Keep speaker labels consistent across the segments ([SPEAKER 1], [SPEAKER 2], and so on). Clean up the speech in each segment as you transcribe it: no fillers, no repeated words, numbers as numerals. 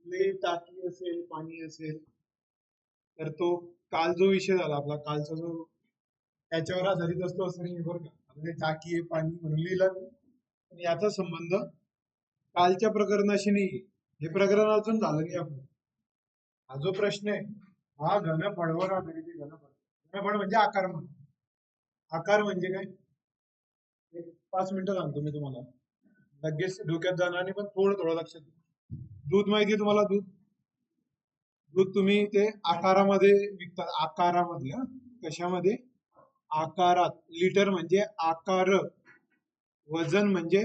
[SPEAKER 1] कुठलीही टाकी असेल, पाणी असेल, तर तो काल जो विषय झाला आपला, कालचा जो त्याच्यावर आधारित असतो असं नाही बरं का. म्हणजे टाकी आहे, पाणी म्हणून लिहिलं मी. पण याचा संबंध कालच्या प्रकरणाशी नाही. हे प्रकरण अजून झालं नाही आपलं. हा जो प्रश्न आहे हा घनफळावर आधारित आहे. घनफळ म्हणजे आकारमान. आकार म्हणजे काय? एक 5 मिनिटं सांगतो मी तुम्हाला, लगेच डोक्यात जाणार नाही, पण थोडं थोडं लक्षात घ्या. दूध माहिती आहे तुम्हाला? दूध दूध तुम्ही ते आकारामध्ये विकतात, आकारामध्ये. कशामध्ये? आकारात. लिटर म्हणजे आकार, वजन म्हणजे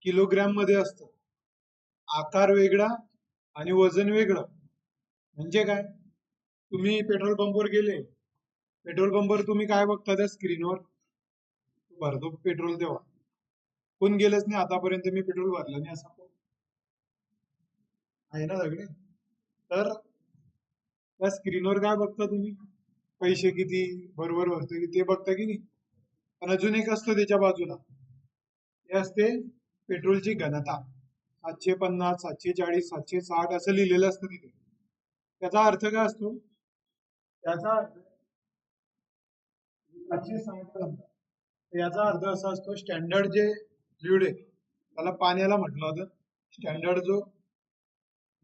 [SPEAKER 1] किलोग्रॅम मध्ये असतं. आकार वेगळा आणि वजन वेगळं. म्हणजे काय? तुम्ही पेट्रोल पंपवर गेले, पेट्रोल पंपवर तुम्ही काय बघता त्या स्क्रीनवर? भरतो पेट्रोल तेव्हा. कोण गेलंच नाही आतापर्यंत मी पेट्रोल भरलं नाही असं कोण आहे ना सगळे? तर त्या स्क्रीनवर काय बघता तुम्ही? पैसे किती बरोबर भरतोय ते बघता की नाही? पण अजून एक असतं त्याच्या बाजूला, ते असते पेट्रोलची घनता. 750, 740, 760 असं लिहिलेलं असतं तिथे. त्याचा अर्थ काय असतो? त्याचा अर्थ 760. याचा अर्थ असा असतो, स्टँडर्ड जे फ्लुइड आहे त्याला पाण्याला म्हटलं होतं. स्टँडर्ड जो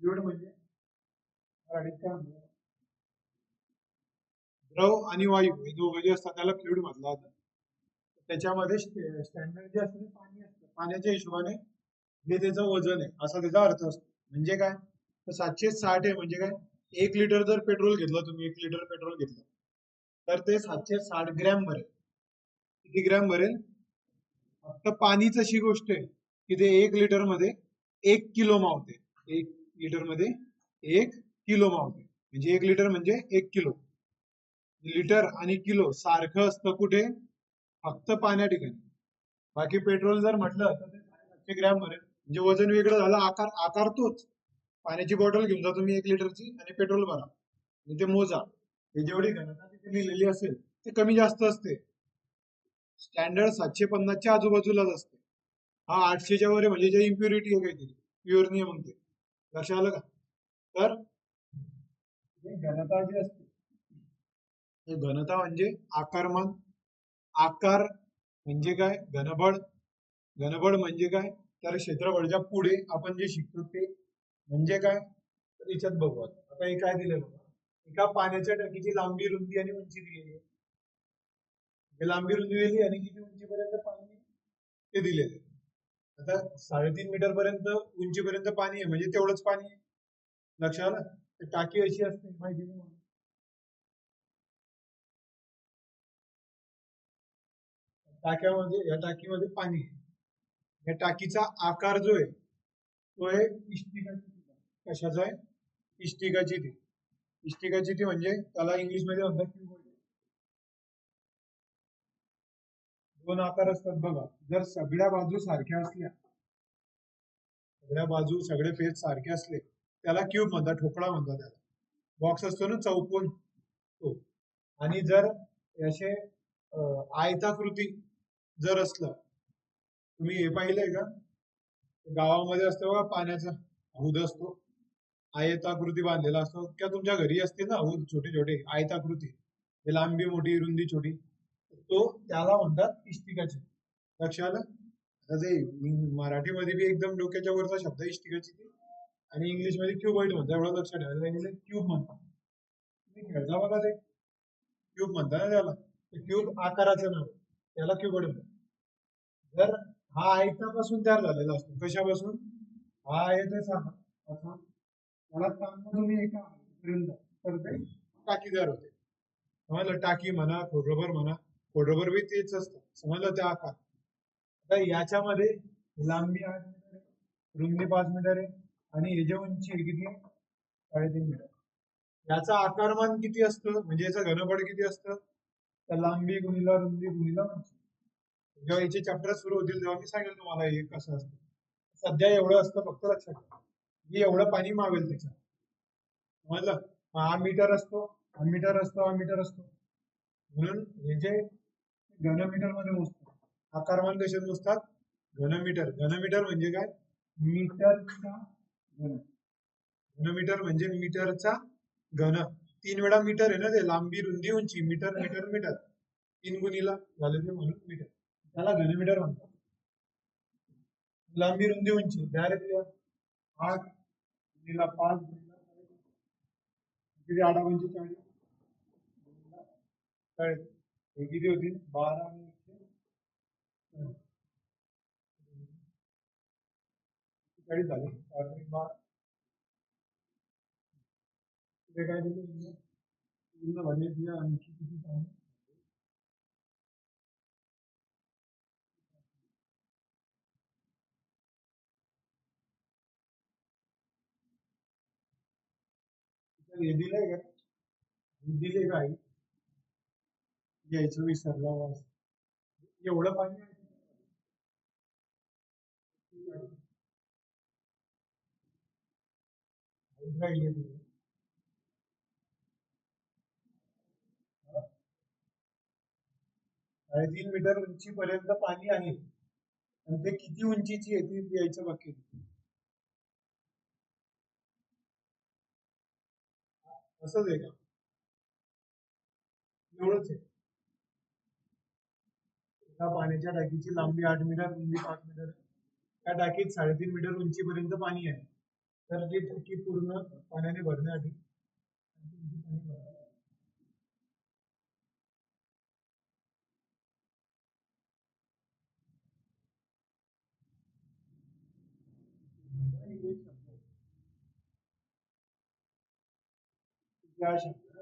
[SPEAKER 1] फ्लुइड म्हणजे मराठीत काय म्हणतात? द्रव आणि वायू हे दोघं जे असतात त्याला फ्लुइड म्हटलं होतं. त्याच्यामध्ये स्टँडर्ड जे असतं ते पाणी असतं. पाण्याच्या हिशोबाने जे त्याचं वजन आहे असा त्याचा अर्थ असतो. म्हणजे काय? तर 760 आहे म्हणजे काय? 1 लिटर जर पेट्रोल घेतलं तुम्ही, 1 लिटर पेट्रोल घेतलं तर ते 760 ग्रॅम भरेल. किती ग्रॅम भरेल? फक्त पाणीच अशी गोष्ट आहे की ते 1 लिटर मध्ये 1 किलो मावते. 1 लिटर मध्ये 1 किलो मावते. म्हणजे 1 लिटर म्हणजे 1 किलो. लिटर आणि किलो सारखं असतं कुठे? फक्त पाण्या ठिकाणी. बाकी पेट्रोल जर म्हटलं तर ते 700 ग्रॅम भरेल. म्हणजे वजन वेगळं झालं, आकार आकार तोच. पाण्याची बॉटल घेऊन जा तुम्ही 1 लिटरची आणि पेट्रोल भरा आणि ते मोजा. हे जेवढी घनता तिथे लिहिलेली असेल ते कमी जास्त असते. स्टँडर्ड 750च्या आजूबाजूलाच असते. हा 800च्या वर आहे म्हणजे जे इम्प्युरिटी आहे काहीतरी, प्युअर नाही म्हणते. लक्षात आलं का? तर घनता जी असते, घनता म्हणजे आकारमान. आकार म्हणजे काय? घनबळ. घनबळ म्हणजे काय? तर क्षेत्रफळाच्या पुढे आपण जे शिकतो ते म्हणजे काय? तर याच्यात बघू. आता हे काय दिलं बघा, एका पाण्याच्या टाकीची लांबी, रुंदी आणि उंची दिलेली आहे. लांबी रुंदी दिली आणि किती उंचीपर्यंत पाणी ते दिलेले. आता 3.5 मीटर पर्यंत उंचीपर्यंत पाणी आहे म्हणजे तेवढंच पाणी आहे. लक्षात आलं? टाकी अशी असते माहिती नाही. टाक्यामध्ये, या टाकीमध्ये पाणी आहे. या टाकीचा आकार जो आहे तो आहे इष्टिकाची ती. कशाचा आहे? इष्टिकाची ती. इष्टिकाची ती म्हणजे त्याला इंग्लिश मध्ये म्हणतात क्युबॉइड. दोन आकार असतात बघा. जर सगळ्या बाजू सारख्या असल्या, सगळ्या बाजू सगळे फेस सारखे असले त्याला क्यूब म्हणतात, ठोकळा म्हणतात त्याला. बॉक्स असतो ना चौकोन तो. आणि जर असे आयताकृती जर असलं, तुम्ही हे पाहिलंय का? गावामध्ये असतं बघा पाण्याचा हौद असतो, आयताकृती बांधलेला असतो. किंवा तुमच्या घरी असते ना हौद, छोटे छोटे आयताकृती, लांबी मोठी रुंदी छोटी, तो त्याला म्हणतात इष्टिकाची. लक्षात आलं? आता ते मराठीमध्ये बी एकदम डोक्याच्या वरचा शब्द इष्टिकाची आणि इंग्लिश मध्ये क्यूबॉइड म्हणतात. एवढं लक्षात ठेवायचं. क्यूब म्हणतात. तुम्ही खेळता बघा ते क्यूब म्हणतात ना त्याला. क्यूब आकाराचं नाव, त्याला क्यूबॉइड म्हणतात. जर हा आयतापासून तयार झालेला असतो. कशापासून? हा आयत आहे साधा असा, त्याला ताणून तुम्ही एका पर्यंत तर ते टाकी तयार होते. समजलं? टाकी म्हणा, खोडरबर म्हणा, खोडरबर बी तेच असतं. समजलं? त्या आकार. आता याच्यामध्ये लांबी 8 मीटर आहे, रुंदी 5 मीटर आहे आणि हे जे उंची आहे किती आहे? 3.5 मीटर. याचा आकारमान किती असतं म्हणजे याचं घनफळ किती असतं? तर लांबी गुणिला रुंदी गुणिला उंची. जेव्हा याचे चॅप्टर सुरू होतील तेव्हा मी सांगेल तुम्हाला हे कसं असतं. सध्या एवढं असतं, फक्त लक्षात ठेवा. हे एवढं पाणी मावेल त्याच्यात. समजलं? हा मीटर असतो, हा मीटर असतो, हा मीटर असतो. म्हणून हे जे घनमीटर मध्ये मोजतात, आकारमान कशात मोजतात? घनमीटर. घनमीटर म्हणजे काय? मीटरचा घन. घनमीटर म्हणजे मीटरचा घन. 3 वेळा मीटर आहे ना ते, लांबी रुंदी उंची, मीटर मीटर मीटर, 3 गुणीला झाले ते म्हणून मीटर, त्याला घनमीटर म्हणतात. लांबी रुंदी उंची डायरेक्ट 8 गुणीला 5 गुणीला किती, 8 म्हणजे 40, हे किती होतील 12 आणि 40 झाले. 12 ते काय दिलं पूर्ण भरण्याची आणखी किती सांग. हे दिलंय का, दिले काय घ्यायचं विसरला वास. एवढं पाणी राहिले. 3.5 मीटर उंचीपर्यंत पाणी आहे, आणि ते किती उंचीची आहे ती द्यायचं बाकी. असंच आहे का, एवढंच आहे. त्या पाण्याच्या टाकीची लांबी 8 मीटर, रुंदी 5 मीटर, त्या टाकीत 3.5 मीटर उंचीपर्यंत पाणी आहे. तर ती टाकी पूर्ण पाण्याने भरण्यासाठी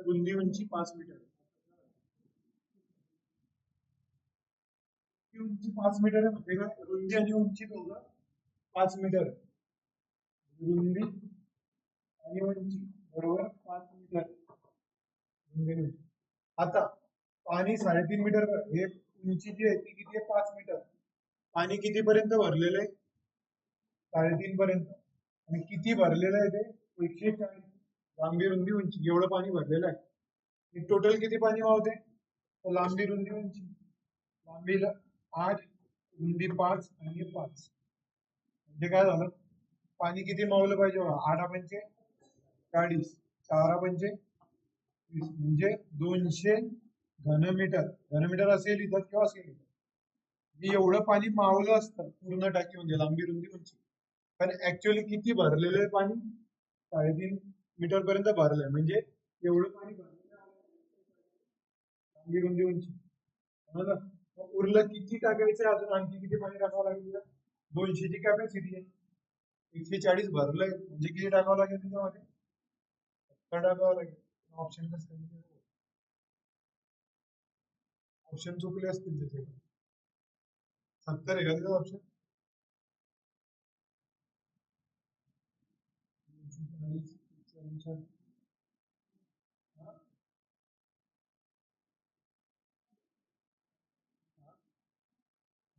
[SPEAKER 1] रुंदी उंची 5 मीटर, उंची 5 मीटर आहे म्हणजे काय, रुंदी आणि उंची दोघं 5 मीटर, रुंदी आणि उंची बरोबर 5 मीटर रुंदी उंची. आता पाणी 3.5 मीटर, हे उंची जी आहे ती किती आहे 5 मीटर, पाणी किती पर्यंत भरलेलं आहे 3.5 पर्यंत, आणि किती भरलेलं आहे ते 140, लांबी रुंदी उंची एवढं पाणी भरलेलं आहे. टोटल किती पाणी वाहते, लांबी रुंदी उंची, लांबीला 8 रुंदी 5 आणि 5 म्हणजे काय झालं, पाणी किती मावलं पाहिजे, 8 पंचे 40, 4 पंचे 20, म्हणजे 200 घनमीटर. घनमीटर असे लिहितात किंवा असे लिहितात. मी एवढं पाणी मावलं असतं पूर्ण टाकीमध्ये लांबी रुंदी उंची, पण ऍक्च्युअली किती भरलेलं आहे पाणी 3.5 मीटर पर्यंत भरलंय, म्हणजे एवढं पाणी भरलेलं आहे लांबी रुंदी उंची. समजलं? उरलं किती टाकायचं, अजून आणखी किती पाणी टाकावं लागेल, 200 ची कॅपॅसिटी आहे, 140 भरलंय म्हणजे किती टाकावं लागेल त्याच्यामध्ये, 70 टाकावं लागेल. ऑप्शन कसं, ऑप्शन चुकले असतील त्याचे, 70 आहे का त्याचा ऑप्शन,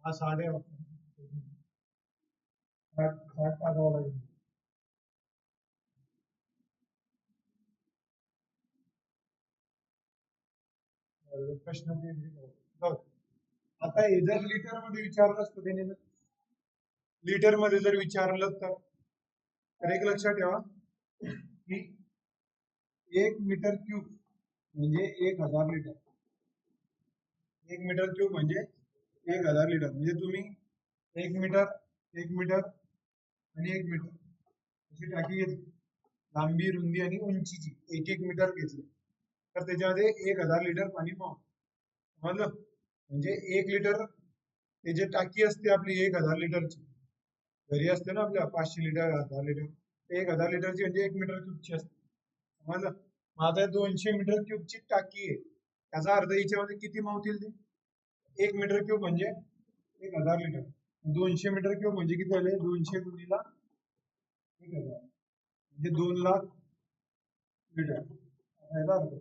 [SPEAKER 1] हा 60 ऑप्शन, 60 टाकावं लागेल. प्रश्न आता हे जर लिटर मध्ये विचारलं असतं त्याने, लिटर मध्ये जर विचारलं तर एक लक्षात ठेवा की 1 मीटर क्यूब म्हणजे 1000 लिटर, 1 मीटर क्यूब म्हणजे 1000 लिटर, म्हणजे तुम्ही 1 मीटर 1 मीटर आणि 1 मीटर अशी टाकी घेतली, लांबी रुंदी आणि उंचीची 1 मीटर घेतली, तर त्याच्यामध्ये 1000 लिटर पाणी पाहू. समजलं? म्हणजे 1 लिटर, ते जे टाकी असते आपली 1000 लिटरची, घरी असते ना आपल्या 500 लिटर 1000 लिटर, 1000 लिटरची म्हणजे 1 मीटर क्यूबची असते. समजलं? मग आता 200 मीटर क्यूबची टाकी आहे, त्याचा अर्थ याच्यामध्ये किती मावतील ते, 1 मीटर क्यूब म्हणजे 1000 लिटर, 200 मीटर क्यूब म्हणजे किती झाले, 200 गुणीला 1000 म्हणजे 2 लाख लिटर. याचा अर्थ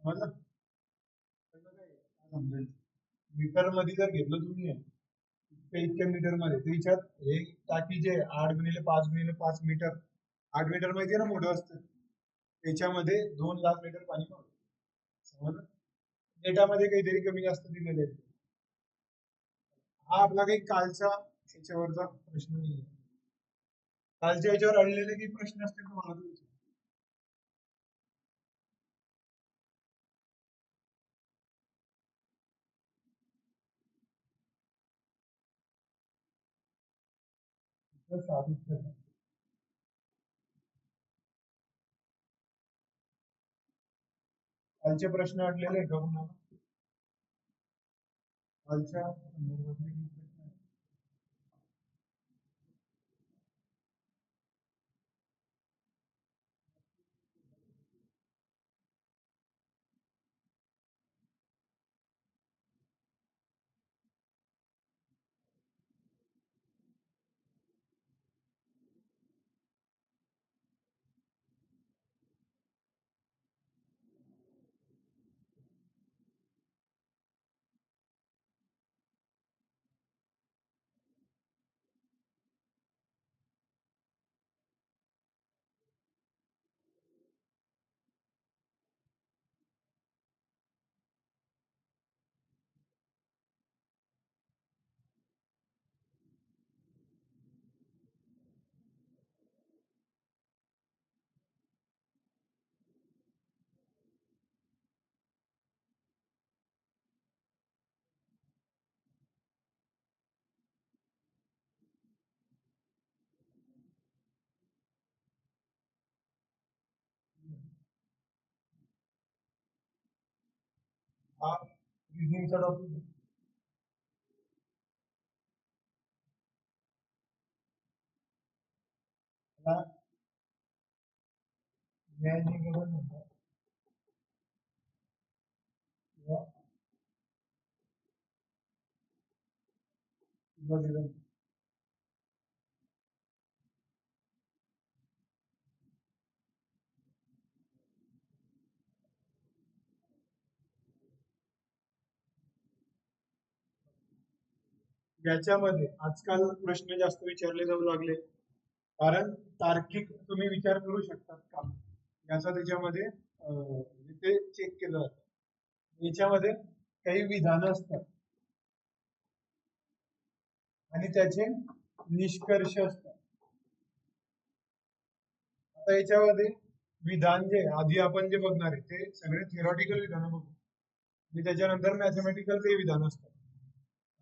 [SPEAKER 1] समजलं? मीटर मध्ये जर घेतलं तुम्ही इतक्या मीटर मध्ये, त्याच्यात हे टाकी जे 8 गुणिले 5 गुणिले 5 मीटर, 8 मीटर माहिती आहे ना मोठं असतं, त्याच्यामध्ये 2 लाख लिटर पाणी पावतं. समजलं? डेटामध्ये काहीतरी कमी जास्त दिलेले आहे. हा आपला काही कालचा याच्यावरचा प्रश्न नाही. कालच्या याच्यावर अडलेले काही प्रश्न असतील तर मला विचारा. साधूच करा. कालचे प्रश्न अडलेले आहे का कुणाला? कालच्या संदर्भातले काही प्रश्न आहेत? हा रिझनिंगचा टॉपिक न्याय निवेदन म्हणतात किंवा निवेदन. याच्यामध्ये आजकाल प्रश्न जास्त विचारले जाऊ लागले कारण तार्किक तुम्ही विचार करू शकतात का याचा त्याच्यामध्ये म्हणजे ते चेक केलं जातं. याच्यामध्ये काही विधानं असतात आणि त्याचे निष्कर्ष असतात. आता याच्यामध्ये विधान जे आधी आपण जे बघणार आहे ते सगळे थिअरॉटिकल विधान बघू आणि त्याच्यानंतर मॅथमॅटिकल काही विधान असतात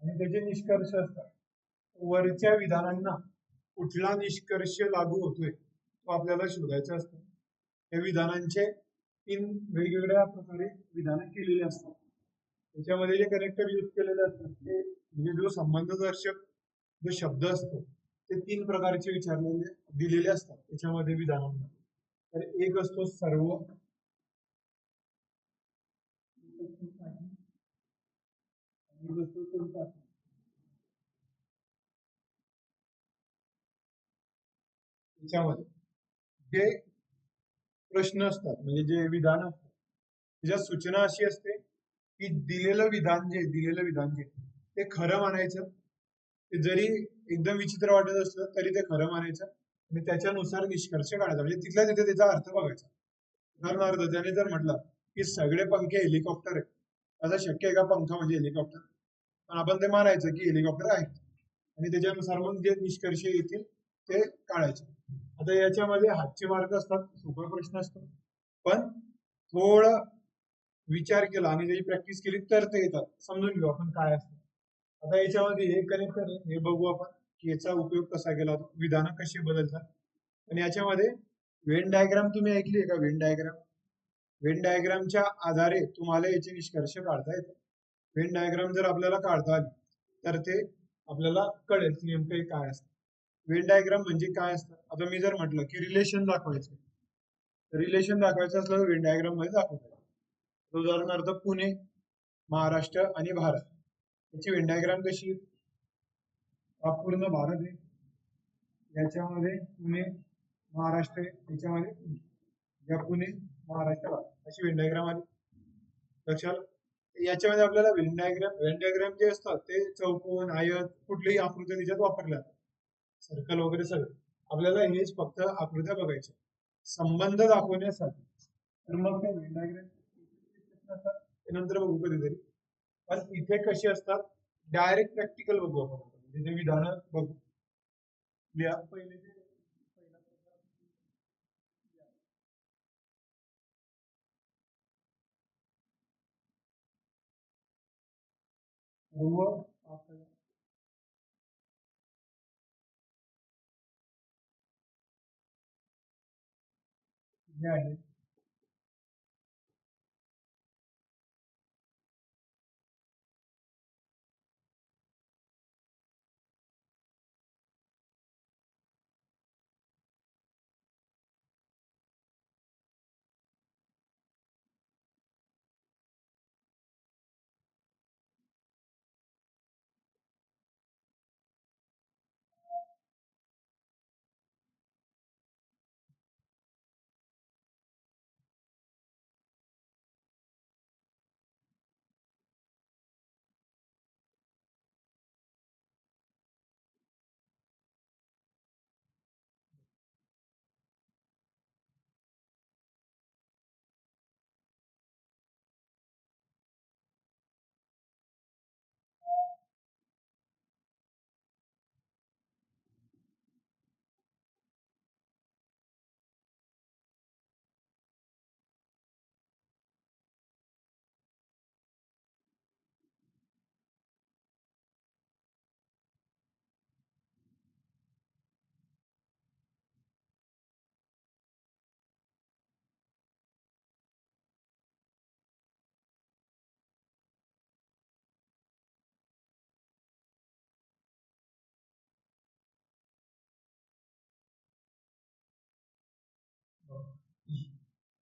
[SPEAKER 1] आणि त्याचे निष्कर्ष असतात. वरच्या विधानांना कुठला निष्कर्ष लागू होतोय तो आपल्याला शोधायचा असतो. या विधानांचे 3 वेगवेगळ्या प्रकारे विधानं केलेली असतात. त्याच्यामध्ये जे कनेक्टर यूज केलेले असतात ते म्हणजे जो संबंधदर्शक जो शब्द असतो ते 3 प्रकारचे विचारलेले दिलेले असतात त्याच्यामध्ये विधानांमध्ये. तर एक असतो सर्व, एक असतो कोणता. त्याच्यामध्ये जे प्रश्न असतात म्हणजे जे विधान असतात त्याच्यात सूचना अशी असते की दिलेलं विधान जे ते खरं मानायचं. ते जरी एकदम विचित्र वाटत असलं तरी ते खरं मानायचं आणि त्याच्यानुसार निष्कर्ष काढायचा म्हणजे तिथल्या तिथे त्याचा अर्थ बघायचा. उदाहरणार्थ त्याने जर म्हटलं की सगळे पंखे हेलिकॉप्टर आहेत, असं शक्य आहे का पंखा म्हणजे हेलिकॉप्टर? पण आपण ते मानायचं की हेलिकॉप्टर आहे आणि त्याच्यानुसार मग जे निष्कर्ष येतील ते काढायचे. आता याच्यामध्ये हातचे मार्क असतात, सोपा प्रश्न असतो पण थोडं विचार केला आणि त्याची प्रॅक्टिस केली तर ते येतात. समजून घेऊ आपण काय असतं. आता याच्यामध्ये हे कनेक्टर आहे हे बघू आपण की याचा उपयोग कसा केला जातो, विधानं कशी बदलतात. आणि याच्यामध्ये वेन डायग्राम तुम्ही ऐकली आहे का? वेन डायग्राम, वेन डायग्रामच्या आधारे तुम्हाला याचे निष्कर्ष काढता येतात. वेन डायग्राम जर आपल्याला काढता आली तर ते आपल्याला कळेल की नेमकं हे काय असतं. वेन डायग्राम म्हणजे काय असतं. आता मी जर म्हटलं की रिलेशन दाखवायचं, रिलेशन दाखवायचं असलं तर वेन डायग्राम मध्ये दाखवतात. उदाहरणार्थ पुणे, महाराष्ट्र आणि भारत याची वेन डायग्राम कशी? हा पूर्ण भारत आहे, याच्यामध्ये पुणे महाराष्ट्र आहे, याच्यामध्ये पुणे, या पुणे महाराष्ट्र भारत अशी वेन डायग्राम आली लक्षात. याच्यामध्ये आपल्याला वेन डायग्राम जे असतात ते चौकोन, आयत, कुठलीही आकृती त्याच्यात वापरल्या जातात, सर्कल वगैरे सगळं. आपल्याला हेच फक्त आकृत्या बघायच्या संबंध दाखवण्यासाठी. तर मग ते वेन डायग्राम नंतर बघू कधीतरी. पण इथे कशी असतात डायरेक्ट प्रॅक्टिकल बघू आपण, म्हणजे विधानं बघू. पहिले सर्व पाकळ्या जे आहेत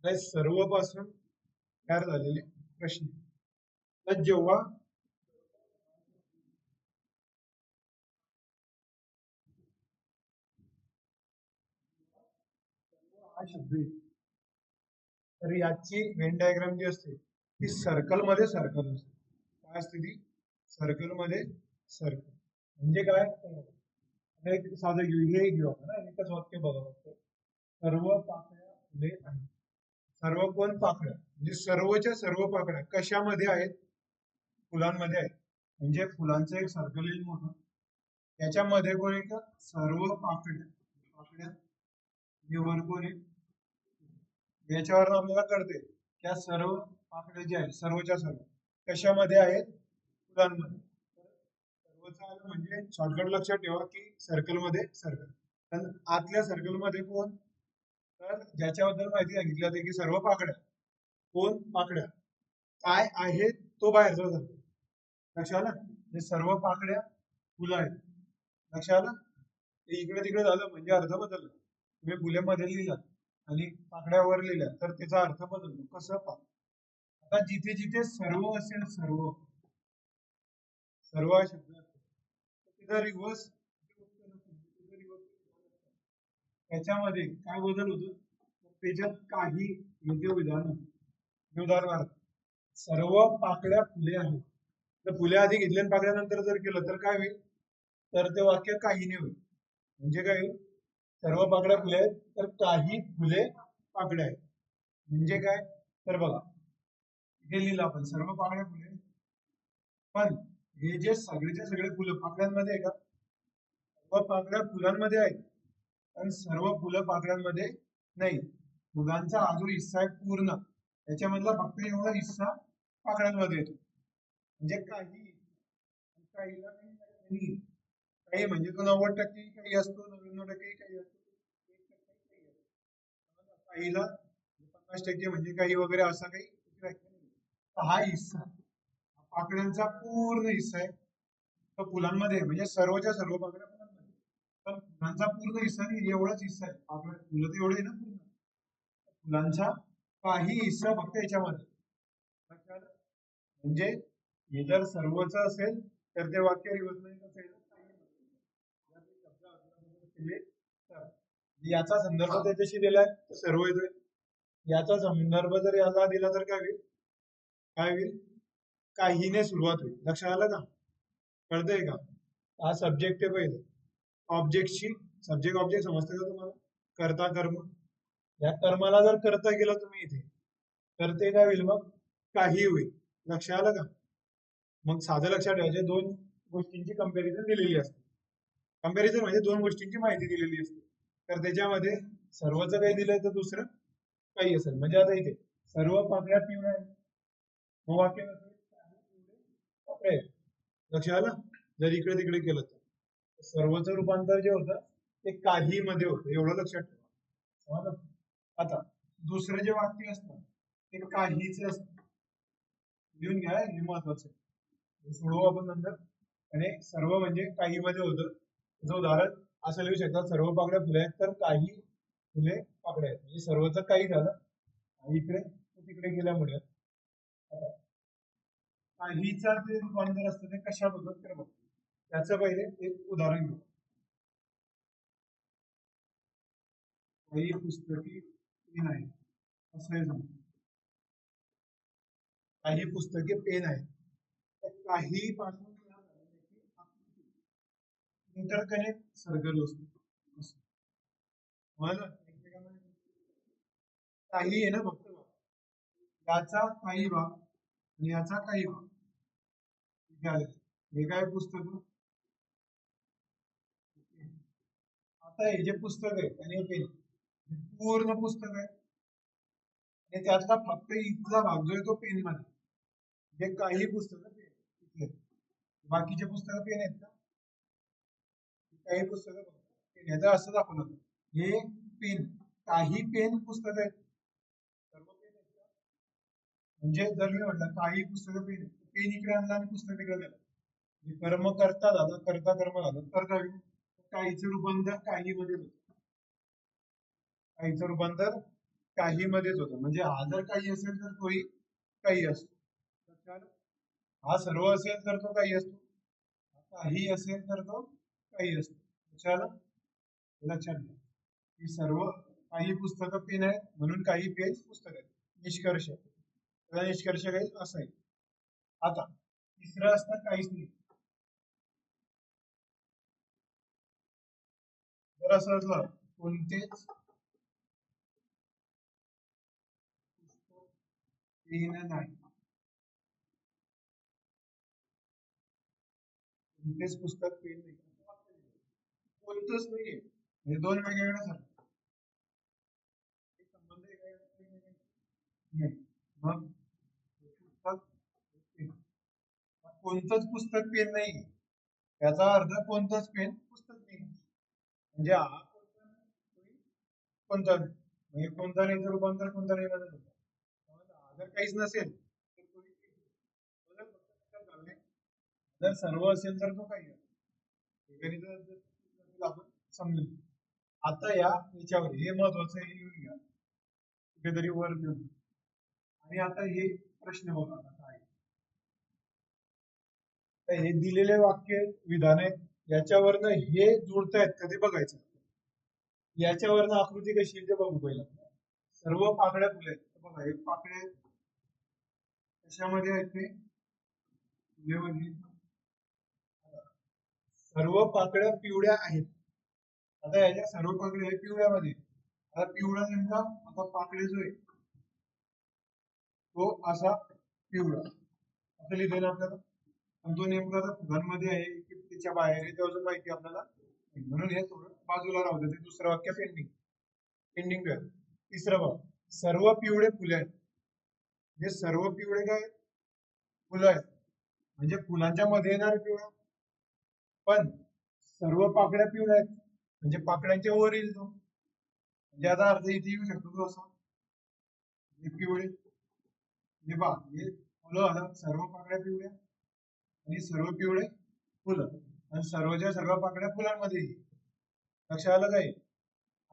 [SPEAKER 1] सर्व पासून तयार झालेले प्रश्न. तर जेव्हा हा शब्द येतो तर याची वेन डायग्राम जी असते ती सर्कल मध्ये सर्कल असते. काय असते ती? सर्कल मध्ये सर्कल. म्हणजे काय? आता एक साधं घेऊ, हे घेऊ आपण ना, एकच वाक्य बघा फक्त. सर्व पाकळ्या फुले आहेत. सर्व कोण? पाकळ्या. म्हणजे सर्वच्या सर्व पाकळ्या कशामध्ये आहेत? फुलांमध्ये आहेत. म्हणजे फुलांचं एक सर्कल येईल मोठं, त्याच्यामध्ये कोण येतं? सर्व पाकळ्या. पाकळ्या निवड कोण आहे? याच्यावर आपल्याला कळते त्या सर्व पाकळ्या ज्या आहेत सर्वच्या सर्व कशामध्ये आहेत? फुलांमध्ये. सर्वचा आलं म्हणजे शॉर्टकट लक्षात ठेवा की सर्कल मध्ये सर्कल. पण आतल्या सर्कल मध्ये कोण? तर ज्याच्याबद्दल माहिती सांगितली जाते की सर्व पाकळ्या. कोण? पाकळ्या. काय आहे तो बाहेरचा सर्कल. लक्षात आलं? म्हणजे सर्व पाकळ्या फुलं आहेत. लक्षात आलं? ते इकडे तिकडे झालं म्हणजे अर्थ बदलला. तुम्ही फुलेमध्ये लिहिलात आणि पाकड्यावर लिहिल्या तर त्याचा अर्थ बदलतो. कसं? पहा. आता जिथे जिथे सर्व असेल, सर्व सर्व हा शब्द असतो तिथं रिव्हर्स त्याच्यामध्ये काय बदल होतो? त्याच्यात काही योग्य विधान होतं. उदाहरणार्थ सर्व पाकड्या फुले आहेत. तर फुले आधी घेतल्या आणि पाकड्यानंतर जर केलं तर काय होईल? तर ते वाक्य काहीने होईल. म्हणजे काय होईल? सर्व पाकड्या फुले आहेत तर काही फुले पाकड्या आहेत. म्हणजे काय? तर बघा हे लिहिलं आपण सर्व पाकड्या फुले, पण हे जे सगळेचे सगळे फुलं पाकळ्यांमध्ये आहे का? सर्व पाकळ्या फुलांमध्ये आहेत आणि सर्व फुलं पाकळ्यांमध्ये नाही. फुलांचा हा जो हिस्सा आहे पूर्ण त्याच्यामधला फक्त एवढा हिस्सा पाकळ्यांमध्ये येतो. म्हणजे काही काहीला काही काही म्हणजे तो 90% काही असतो, 99% काही असतो, 1% काही असतो. काहीला 50% म्हणजे काही वगैरे असा काही व्याख्या नाही. तर हा हिस्सा पाकळ्यांचा पूर्ण हिस्सा आहे तो फुलांमध्ये म्हणजे सर्वच्या सर्व पाकळ्या फुलांमध्ये. पण फुलांचा पूर्ण हिस्सा नाही, एवढाच हिस्सा आहे. पाकळ्या फुलं तर एवढे ना पूर्ण. फुलांचा काही हिस्सा फक्त याच्यामध्ये. म्हणजे हे जर सर्वच असेल तर ते वाक्य रिवर्स नाही कसं येईल? याचा संदर्भ त्याच्याशी दिलाय तर सर्व येतोय. याचा संदर्भ जर याला दिला तर काय होईल? काय होईल? काहीने सुरुवात होईल. लक्षात आलं का? कळतंय का? हा सब्जेक्ट आहे पहिले. ऑब्जेक्टशी सब्जेक्ट ऑब्जेक्ट समजतं का तुम्हाला? कर्ता कर्म. या कर्माला जर करता गेलं तुम्ही इथे तर ते काय होईल मग? काही होईल. लक्षात आलं का? मग साधं लक्षात ठेवायचे दोन गोष्टींची कंपॅरिझन दिलेली असते. कंपॅरिझन म्हणजे दोन गोष्टींची माहिती दिलेली असते. तर त्याच्यामध्ये सर्वच काही दिलंय तर दुसरं काही असेल. म्हणजे आता इथे सर्व पाकळ्या पिवळ्या आहेत. मग वाक्य कसं? लक्षात आलं? जर इकडे तिकडे केलं तर सर्वचं रूपांतर जे होतं ते काही मध्ये होतं, एवढं लक्षात ठेवा. समजलं? आता दुसरं जे वाक्य असतं ते काहीच असतं. लिहून घ्या, हे महत्वाचं आहे. सोडवू आपण नंतर. आणि सर्व म्हणजे काही मध्ये होतं. त्याचं उदाहरण असं लिहू शकतात, सर्व पाकळ्या फुले आहेत तर काही फुले पाकळ्या आहेत, म्हणजे सर्वचं काही झालं आणि इकडे तिकडे गेल्यामुळे आता काहीचा जे रूपांतर असतं ते कशाबद्दल तर बघतो. त्याचं पहिले एक उदाहरण घेऊ. काही पुस्तकी पेन आहे असं हे सांगतो. काही पुस्तके पेन आहेत. त्या काही पासून तयार झालेली आकृती इंटरकनेक्ट सर्कल असतो. मला एकमेकांमध्ये काही आहे ना फक्त बघा. याचा काही भाग आणि याचा काही भाग इथे आले. हे काय पुस्तक? आता हे जे पुस्तक आहे आणि पेन पूर्ण पुस्तक आहे आणि त्यातला फक्त इथला भाग जो आहे तो पेन मध्ये. जे काही पुस्तकं पेन इथले, बाकीचे पुस्तकं पेन आहेत का? काही पुस्तकं पेन याचा असं दाखवलं. हे पेन, काही पेन पुस्तक आहेत, सर्व पेन आहेत का? म्हणजे जर मी म्हटलं काही पुस्तकं पेन, पेन इकडे आणला आणि पुस्तक इकडे दिलं, कर्म करता झालं, करता कर्म झालं, तर काहीचं रूपांतर काही मध्ये होतं. काहीचं रूपांतर काही मध्येच होतं. म्हणजे हा जर काही असेल तर तोही काही असतो. हा सर्व असेल तर तो काही असतो, काही असेल तर तो काही असतो. लक्षात घ्या की सर्व काही पुस्तकं पेन आहेत म्हणून काही पेन पुस्तक आहेत. निष्कर्ष निष्कर्ष काही असं आहे. आता तिसरं असतं काहीच नाही. जर असं असलं कोणतेच पेन नाही, कोणतेच पुस्तक पेन नाही, कोणतंच नाहीये, हे दोन वेगवेगळ्या झाले. संबंध नाही. मग पुस्तक पेन, कोणतंच पुस्तक पेन नाही याचा अर्थ कोणतंच पेन पुस्तक नाही. म्हणजे हा कोणता म्हणजे कोणता नाहीचं रूपांतर कोणता नाही मध्ये होतं. जर काहीच नसेल तर कोणी जर सर्व असेल तर तो काही आपण समजून. आता याच्यावर हे महत्वाचं आहे, लिहून घ्या कुठेतरी वर लिहून. आणि आता हे प्रश्न बघा काय. तर हे दिलेले वाक्य विधान आहे, याच्यावरनं हे जुळतायत कधी बघायचं. याच्यावरनं आकृती कशी ते बघू पहिला. सर्व पाकळ्या फुले आहेत बघा, हे पाकळ्या कशामध्ये आहेत ते फुलेमध्ये. सर्व पाकळ्या पिवळ्या आहेत. आता याच्या सर्व पाकळ्या पिवळ्यामध्ये. आता पिवळा नेमका आता पाकळ्या जो आहे तो असा पिवळा असं लिहिलेलं आपल्याला. पण तो नेमका फुलांमध्ये आहे की त्याच्या बाहेर आहे त्याची माहिती आपल्याला, म्हणून हे थोडं बाजूला राहू दे. दुसरं वाक्य पेंडिंग पेंडिंग कर. तिसरं बघ, सर्व पिवळे फुले आहेत. म्हणजे सर्व पिवळे काय फुलं आहेत, म्हणजे फुलांच्या मध्ये येणार पिवळा. पण सर्व पाकळ्या पिवळ्या आहेत म्हणजे पाकळ्यांच्या वर येईल तो. म्हणजे याचा अर्थ इथे येऊ शकतो तो असा पिवळे. म्हणजे पहा, हे फुलं आलं, सर्व पाकळ्या पिवळ्या आणि सर्व पिवळे फुलं, आणि सर्वच्या सर्व पाकळ्या फुलांमध्ये येईल. लक्षात आलं काय?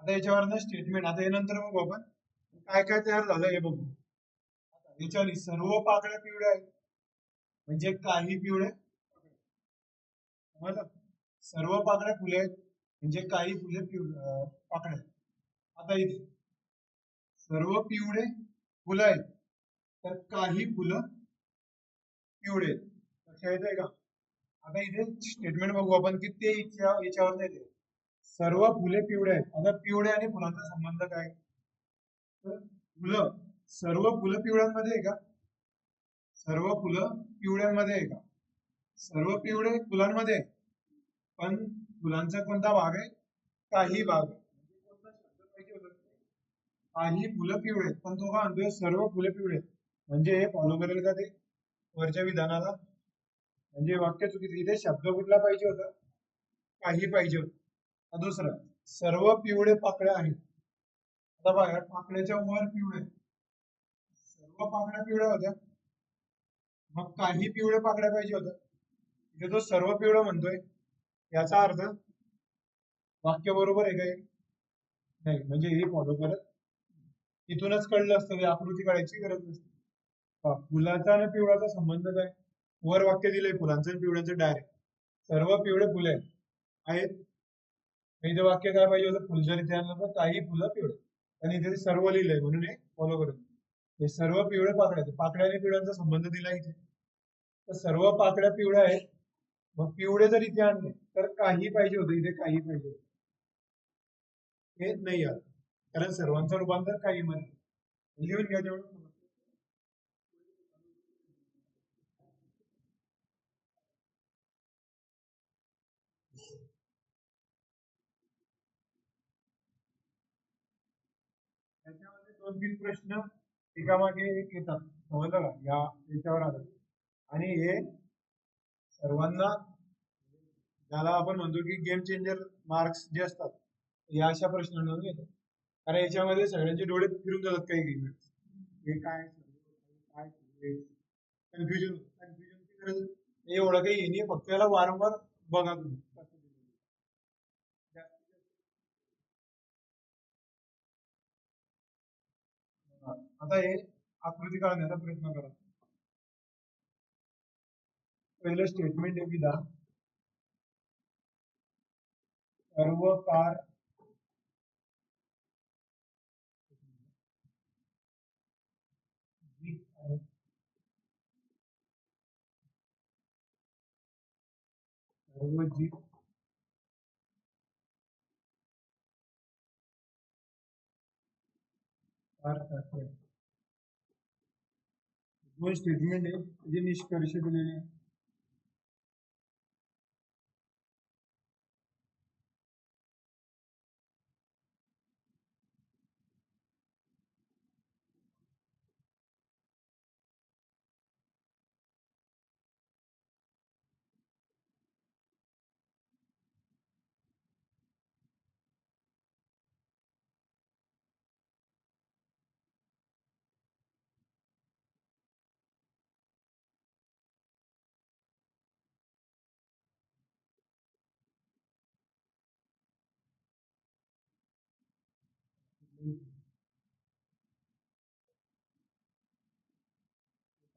[SPEAKER 1] आता याच्यावर स्टेटमेंट, आता हे नंतर बघू आपण काय काय तयार झालं हे बघू. याच्यावर सर्व पाकळ्या पिवळ्या आहेत म्हणजे काही पिवळे सर्व पाकळ्या फुले आहेत म्हणजे काही फुले पाकळ्या. आता इथे सर्व पिवळे फुलं आहेत तर काही फुलं पिवळे आहेत. लक्षात येतंय का? आता इथे स्टेटमेंट बघू आपण की ते याच्यावर नाही. सर्व फुले पिवळे आहेत. आता पिवळे आणि फुलांचा संबंध काय? तर फुलं, सर्व फुलं पिवळ्यांमध्ये आहे का? सर्व फुलं पिवळ्यांमध्ये आहे का? सर्व पिवळे फुलांमध्ये, पण फुलांचा कोणता भाग आहे? काही भाग. काही फुलं पिवळे आहेत, पण तो का म्हणतोय सर्व फुले पिवळे आहेत, म्हणजे हे फॉलो करेल का ते वरच्या विधानाला? म्हणजे वाक्य चुकीचं. इथे शब्द कुठला पाहिजे होता? काही पाहिजे होतं. दुसरं, सर्व पिवळे पाकळ्या आहेत. आता बघा, पाकळ्याच्या वर पिवळे, सर्व पाकळ्या पिवळ्या होत्या, मग काही पिवळे पाकळ्या पाहिजे होत्या. इथे तो सर्व पिवळं म्हणतोय, याचा अर्थ वाक्य बरोबर आहे काय? नाही, म्हणजे हे फॉलो करत. इथूनच कळलं असतं, की आकृती काढायची गरज नसते. फुलाचा आणि पिवळाचा संबंध काय? वर वाक्य दिलंय फुलांचं आणि पिवळ्याचं डायरेक्ट. सर्व पिवळे फुले आहेत. इथे वाक्य काय पाहिजे होतं? फुल जर इथे आणलं तर काही फुलं पिवळे, आणि इथे सर्व लिहिलंय म्हणून हे फॉलो करत. हे सर्व पिवळे पाकळ्या आहेत. पाकळ्या आणि पिवळ्यांचा संबंध दिला इथे, तर सर्व पाकळ्या पिवळ्या आहेत. मग पिवळे जर इथे आणले तर काही पाहिजे होतं, इथे काही पाहिजे होतं. हे नाही आलं, कारण सर्वांचं रूपांतर काही मध्ये. लिहून घ्या तेवढं. त्याच्यामध्ये 2-3 प्रश्न एकामागे एक येतात, समजलं का? याच्यावर आलं. आणि हे सर्वांना, ज्याला आपण म्हणतो की गेम चेंजर मार्क्स जे असतात, या अशा प्रश्नांमधून येतात. कारण याच्यामध्ये सगळ्यांचे डोळे फिरून जातात काही गेम. हे काय काय कन्फ्युजन कन्फ्युजनची गरज एवढं काही हे नाही, फक्त याला वारंवार बघा तुम्ही. आता हे आकृती काढण्याचा प्रयत्न करा. पहिलं स्टेटमेंट आहे विधान, सर्व कार जीप आहेत. सर्व जीप कार सारखे आहेत. दोन स्टेटमेंट आहे जे निष्कर्ष दिलेले आहे.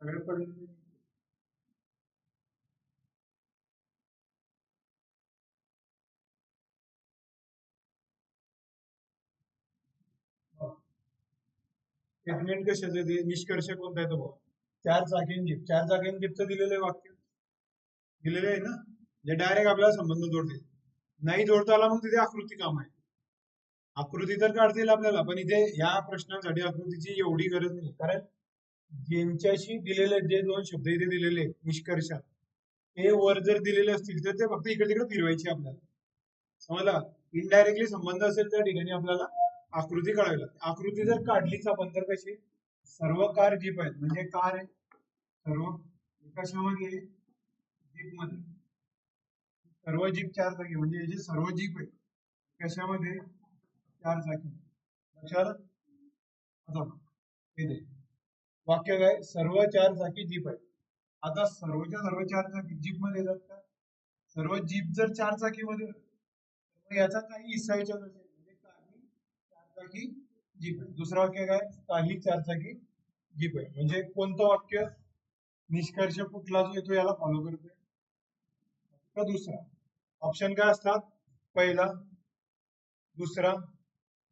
[SPEAKER 1] सगळे पडले. स्टेटमेंट कशाचं ते? निष्कर्ष कोणता आहे तो बघा. चार चाकीन जीप, चार चाकीन जीपचं दिलेलं वाक्य दिलेलं आहे ना, जे डायरेक्ट आपल्याला संबंध जोडते. नाही जोडता आला मग तिथे आकृती काम आहे. आकृती तर काढता येईल आपल्याला, पण इथे या प्रश्नांसाठी आकृतीची एवढी गरज नाही. कारण ज्यांच्याशी दिलेले जे दोन शब्द इथे दिलेले निष्कर्ष, हे वर जर दिलेले असतील तर ते फक्त इकडे तिकडे फिरवायचे आपल्याला, समजला? इनडायरेक्टली संबंध असेल त्या ठिकाणी आपल्याला आकृती काढावी लागते. आकृती जर काढलीच आपण तर कशी? सर्व कार जीप आहेत म्हणजे कार आहे सर्व, कशामध्ये? जीप मध्ये. सर्व जीप चार चाकी म्हणजे हे जे सर्व जीप आहे कशामध्ये? चार चाकी. लक्षात? आता इथे वाक्य काय? सर्व चार चाकी जीप आहे. आता सर्वच्या सर्व चार चाकी जीप मध्ये येतात का? सर्व जीप जर चार चाकी मध्ये, मग याचा काही हिस्सा याच्यात असेल, म्हणजे काही चार चाकी जीप आहे. दुसरं वाक्य काय? काही चार चाकी जीप आहे. म्हणजे कोणतं वाक्य? निष्कर्ष कुठला जो येतो याला फॉलो करतोय का दुसरा? ऑप्शन काय असतात? पहिला, दुसरा,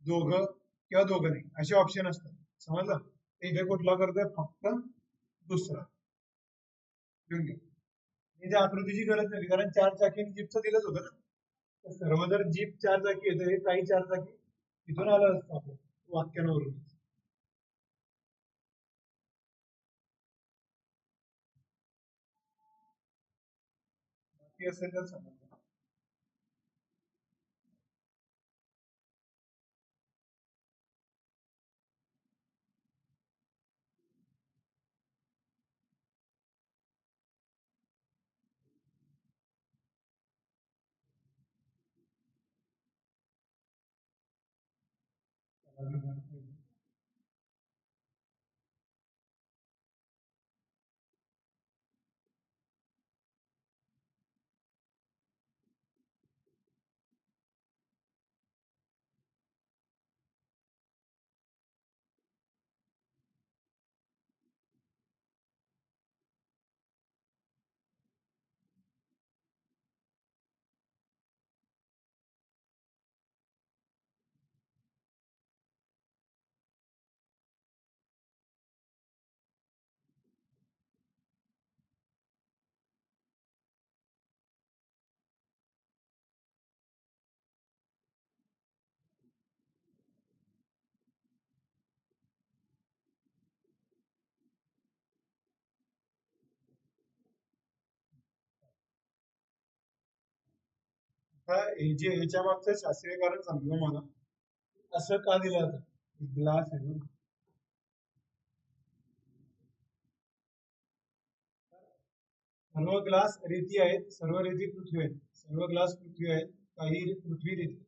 [SPEAKER 1] दोघं किंवा दोघं नाही, असे ऑप्शन असतात. समजलं? इथे कुठला करतोय? फक्त दुसरा. घेऊन घ्या. इथे आकृतीची गरज नाही, कारण चार चाकी जीपचं दिलंच होतं ना. तर सर्व जर जीप चार चाकी आहे तर हे काही चार चाकी इथून आलं असतं आपलं वाक्यांवरून. बाकी असेल तर समजा. जे ह्याच्या मागचं शास्त्रीय कारण सांगतो मला, असं का दिलं जातं? ग्लास आहे ना, सर्व ग्लास रेती आहेत, सर्व रेती पृथ्वी आहेत, सर्व ग्लास पृथ्वी आहेत, काही पृथ्वी रेती.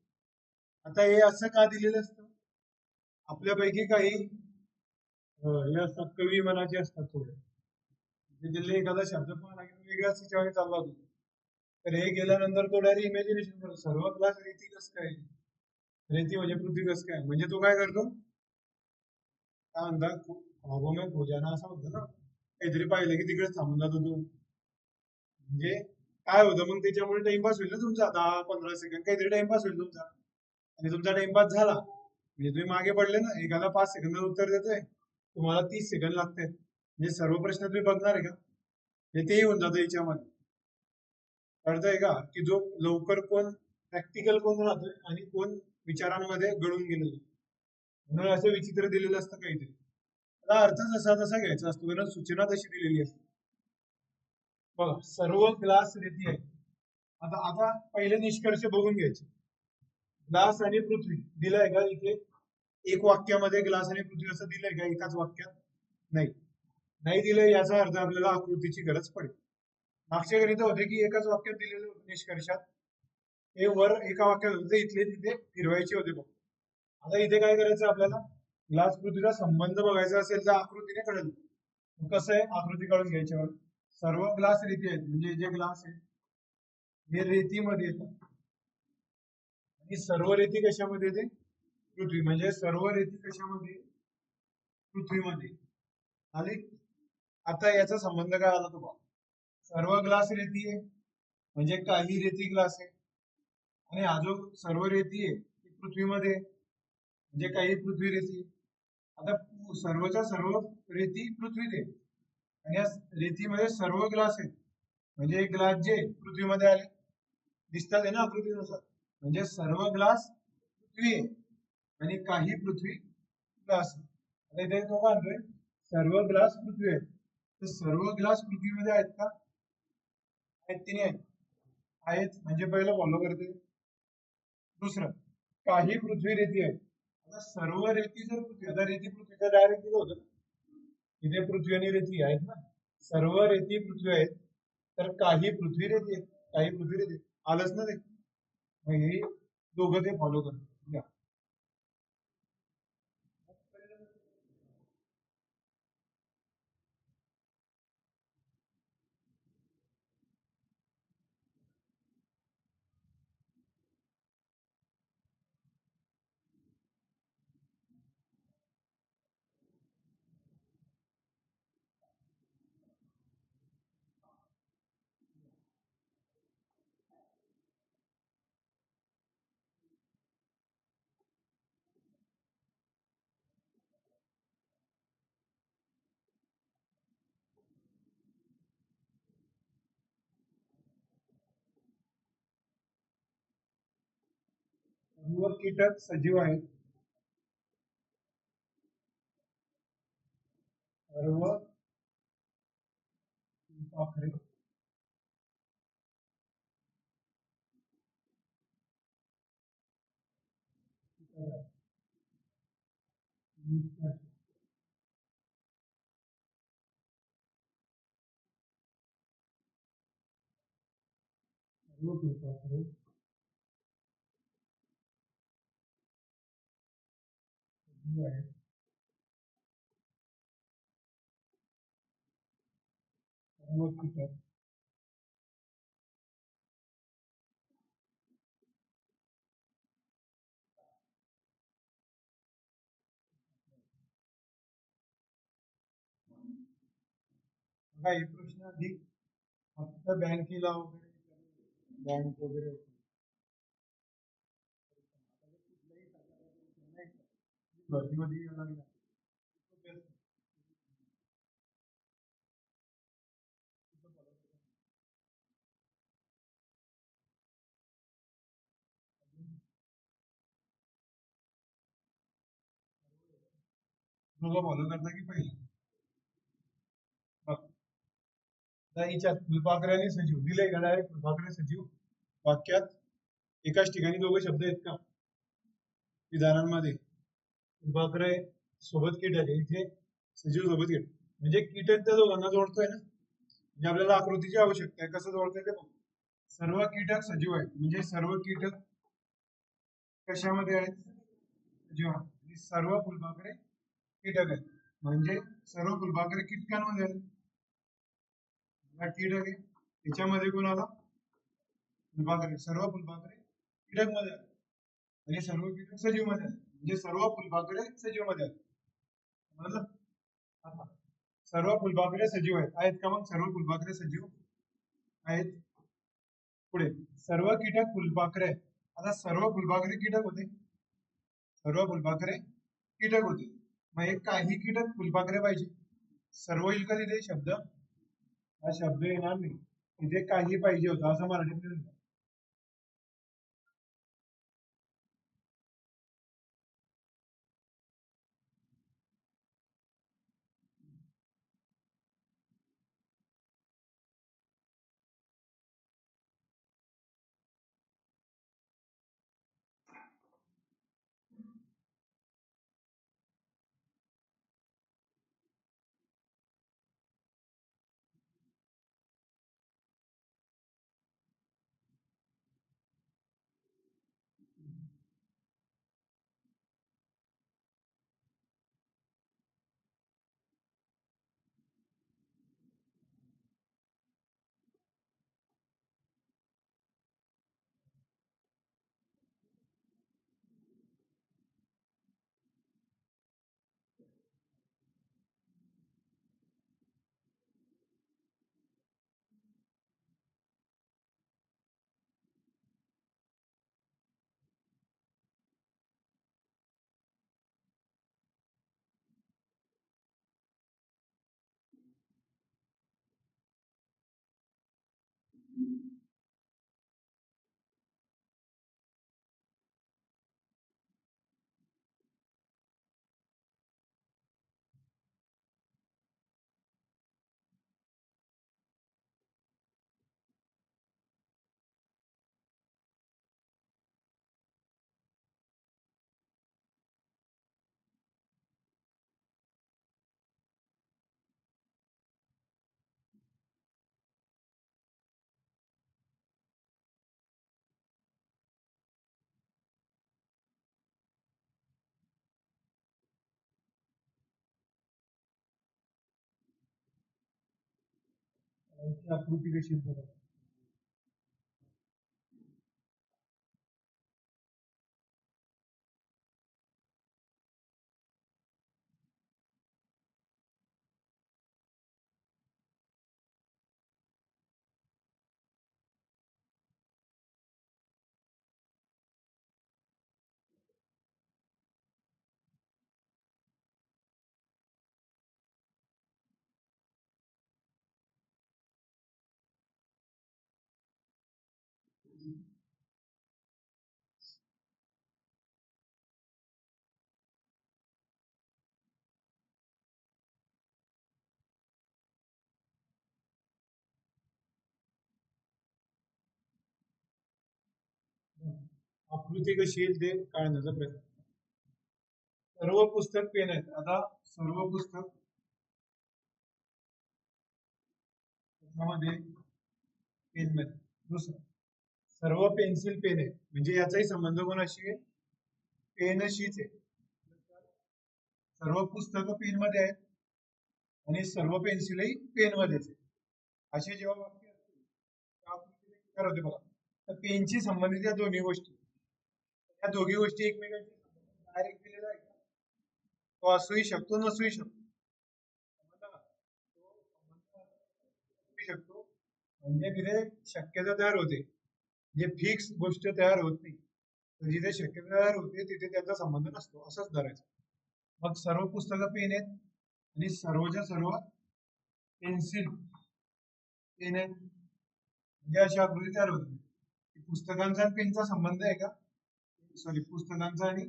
[SPEAKER 1] आता हे असं का दिलेलं असतं? आपल्यापैकी काही हे असतात, कवी मनाचे असतात थोडे, जे दिले एखादा शब्द पण लागेल वेगळ्याच त्याच्यावर चालला होता. तर हे गेल्यानंतर तो डायरेक्ट इमॅजिनेशन करतो, सर्व ग्लास रेती कसं काय, रेती म्हणजे पृथ्वी कसं काय, म्हणजे तो काय करतो, काय म्हणतात, ख्वाबों में खो जाना असं होतं ना, काहीतरी पाहिलं की तिकडेच थांबून जातो तो. म्हणजे काय होतं मग त्याच्यामुळे टाइमपास होईल ना तुमचा, 10-15 सेकंद काहीतरी टाइमपास होईल तुमचा. आणि तुमचा टाइमपास झाला म्हणजे तुम्ही मागे पडले ना, एखादा 5 सेकंदात उत्तर देतोय, तुम्हाला 30 सेकंद लागते, म्हणजे सर्व प्रश्न तुम्ही बघणार आहे का, हे तेही होऊन जातं याच्यामध्ये. कळतंय का, की जो लवकर कोण, प्रॅक्टिकल कोण राहतोय आणि कोण विचारांमध्ये गळून गेलेलं, म्हणून असं विचित्र दिलेलं असतं काहीतरी. त्याला अर्थ जसा तसा घ्यायचा असतो, कारण सूचना तशी दिलेली असते. बघा, सर्व ग्लास रेती आहे. आता आता पहिले निष्कर्ष बघून घ्यायचे. ग्लास आणि पृथ्वी दिलाय का इथे, एक वाक्यामध्ये ग्लास आणि पृथ्वी असं दिलंय का एकाच वाक्यात? नाही, नाही दिलंय, याचा अर्थ आपल्याला आकृतीची गरज पडेल. मागच्या गणित होते की एकाच वाक्यात दिलेलं होतं निष्कर्षात, हे वर एका वाक्यात होते, इथले तिथे फिरवायचे होते बघ. आता इथे काय करायचं आपल्याला, ग्लास पृथ्वीचा संबंध बघायचा असेल तर आकृतीने कळेल. कसं आहे, आकृती काढून घ्यायच्यावर सर्व ग्लास रेती आहेत, म्हणजे जे ग्लास आहे हे रेतीमध्ये येतात, आणि सर्व रेती कशामध्ये येते, पृथ्वी, म्हणजे सर्व रेती कशामध्ये, पृथ्वीमध्ये आली. आता याचा संबंध काय आला तुम्हाला, सर्व ग्लास रेती आहे म्हणजे काही रेती ग्लास आहे, आणि हा जो सर्व रेती आहे ती पृथ्वीमध्ये आहे, म्हणजे काही पृथ्वी रेती. आता सर्वच्या सर्व रेती पृथ्वीत आहे, आणि या रेतीमध्ये सर्व ग्लास आहेत, म्हणजे एक ग्लास जे पृथ्वीमध्ये आले दिसतात आहे ना आकृतीनुसार, म्हणजे सर्व ग्लास पृथ्वी आहे आणि काही पृथ्वी ग्लास आहे. आता इथे तो काय म्हणतोय, सर्व ग्लास पृथ्वी आहेत, तर सर्व ग्लास पृथ्वीमध्ये आहेत का, आहेत की नाही आहेत, आहेत म्हणजे पहिलं फॉलो करते. दुसरं, काही पृथ्वी रेती आहे. आता सर्व रेती जर पृथ्वी, आता रेती पृथ्वीचं डायरेक्ट दिलं होतं, इथे पृथ्वी आणि रेती आहेत ना, सर्व रेती पृथ्वी आहेत, तर काही पृथ्वी रेती आहेत, काही पृथ्वी रेती आलंच ना ते, मग हे दोघं ते फॉलो करतात. या. सर्व कीटक सजीव आहेत, सर्व फुलपाखरे सर्व फुलपाखरे आहे. सर्व कीटक बघा हे प्रश्न आधी फक्त बँकेला वगैरे बँक वगैरे भरतीमध्ये यायला लागला. दोघं फॉलो करता की पहिले बघ आता याच्यात फुलपाखरे आणि सजीव दिले का डायरेक्ट फुलपाखरे सजीव वाक्यात एकाच ठिकाणी दोघे शब्द आहेत का विधानांमध्ये फुलपाखरे सोबत कीटक आहे इथे सजीव सोबत कीटक म्हणजे कीटक त्या दोघांना जोडतोय ना म्हणजे आपल्याला आकृतीची आवश्यकता आहे कसं जोडतोय ते बघ. सर्व कीटक सजीव आहेत म्हणजे सर्व कीटक कशामध्ये आहेत सजीव आणि सर्व फुलपाखरे कीटक आहेत म्हणजे सर्व फुलपाखरे कीटकांमध्ये आहेत हा कीटक आहे त्याच्यामध्ये कोण आला फुलपाखरे सर्व फुलपाखरे कीटक मध्ये आले आणि सर्व कीटक सजीव मध्ये आले म्हणजे सर्व फुलपाखरे सजीव मध्ये आले समजलं? आता सर्व फुलपाखरे सजीव आहेत आहेत का मग सर्व फुलपाखरे सजीव आहेत पुढे सर्व कीटक फुलपाखरे आहेत आता सर्व फुलपाखरे कीटक होते सर्व फुलपाखरे कीटक होते मग हे काही कीटक फुलपाखरे पाहिजे सर्व येईल का तिथे शब्द हा शब्द येणार नाही तिथे काही पाहिजे होता असं मराठीत लिहिलं. यांची आकृती कशी आहे बघा. आकृती कशी येईल ते काढण्याचा प्रयत्न सर्व पुस्तक पेन आहेत आता सर्व पुस्तक त्याच्यामध्ये पेन मध्ये दुसरं सर्व पेन्सिल पेन आहेत म्हणजे याचाही संबंध कोणाशी आहे पेनशीच आहे सर्व पुस्तकं पेन मध्ये आहेत आणि सर्व पेन्सिलही पेन मध्येच आहे. असे जेव्हा वाक्य असतील त्या आकृतीने विचार होते बघा. तर पेनशी संबंधित या दोन्ही गोष्टी, या दोघी गोष्टी एकमेकांशी डायरेक्ट दिलेला आहे का? तो असूही शकतो नसूही शकतो. समजलं का? तो संबंध असू शकतो म्हणजे तिथे शक्यता तयार होते. जे फिक्स गोष्ट तयार होत नाही, तर जिथे शक्यता तयार होते तिथे त्यांचा संबंध नसतो, असंच धरायचं. मग सर्व पुस्तकं पेन आहेत आणि सर्वच्या सर्व पेन्सिल पेन आहेत, म्हणजे अशी आकृती तयार होते. पुस्तकांचा आणि पेनचा संबंध आहे का? सॉरी, पुस्तकांचा आणि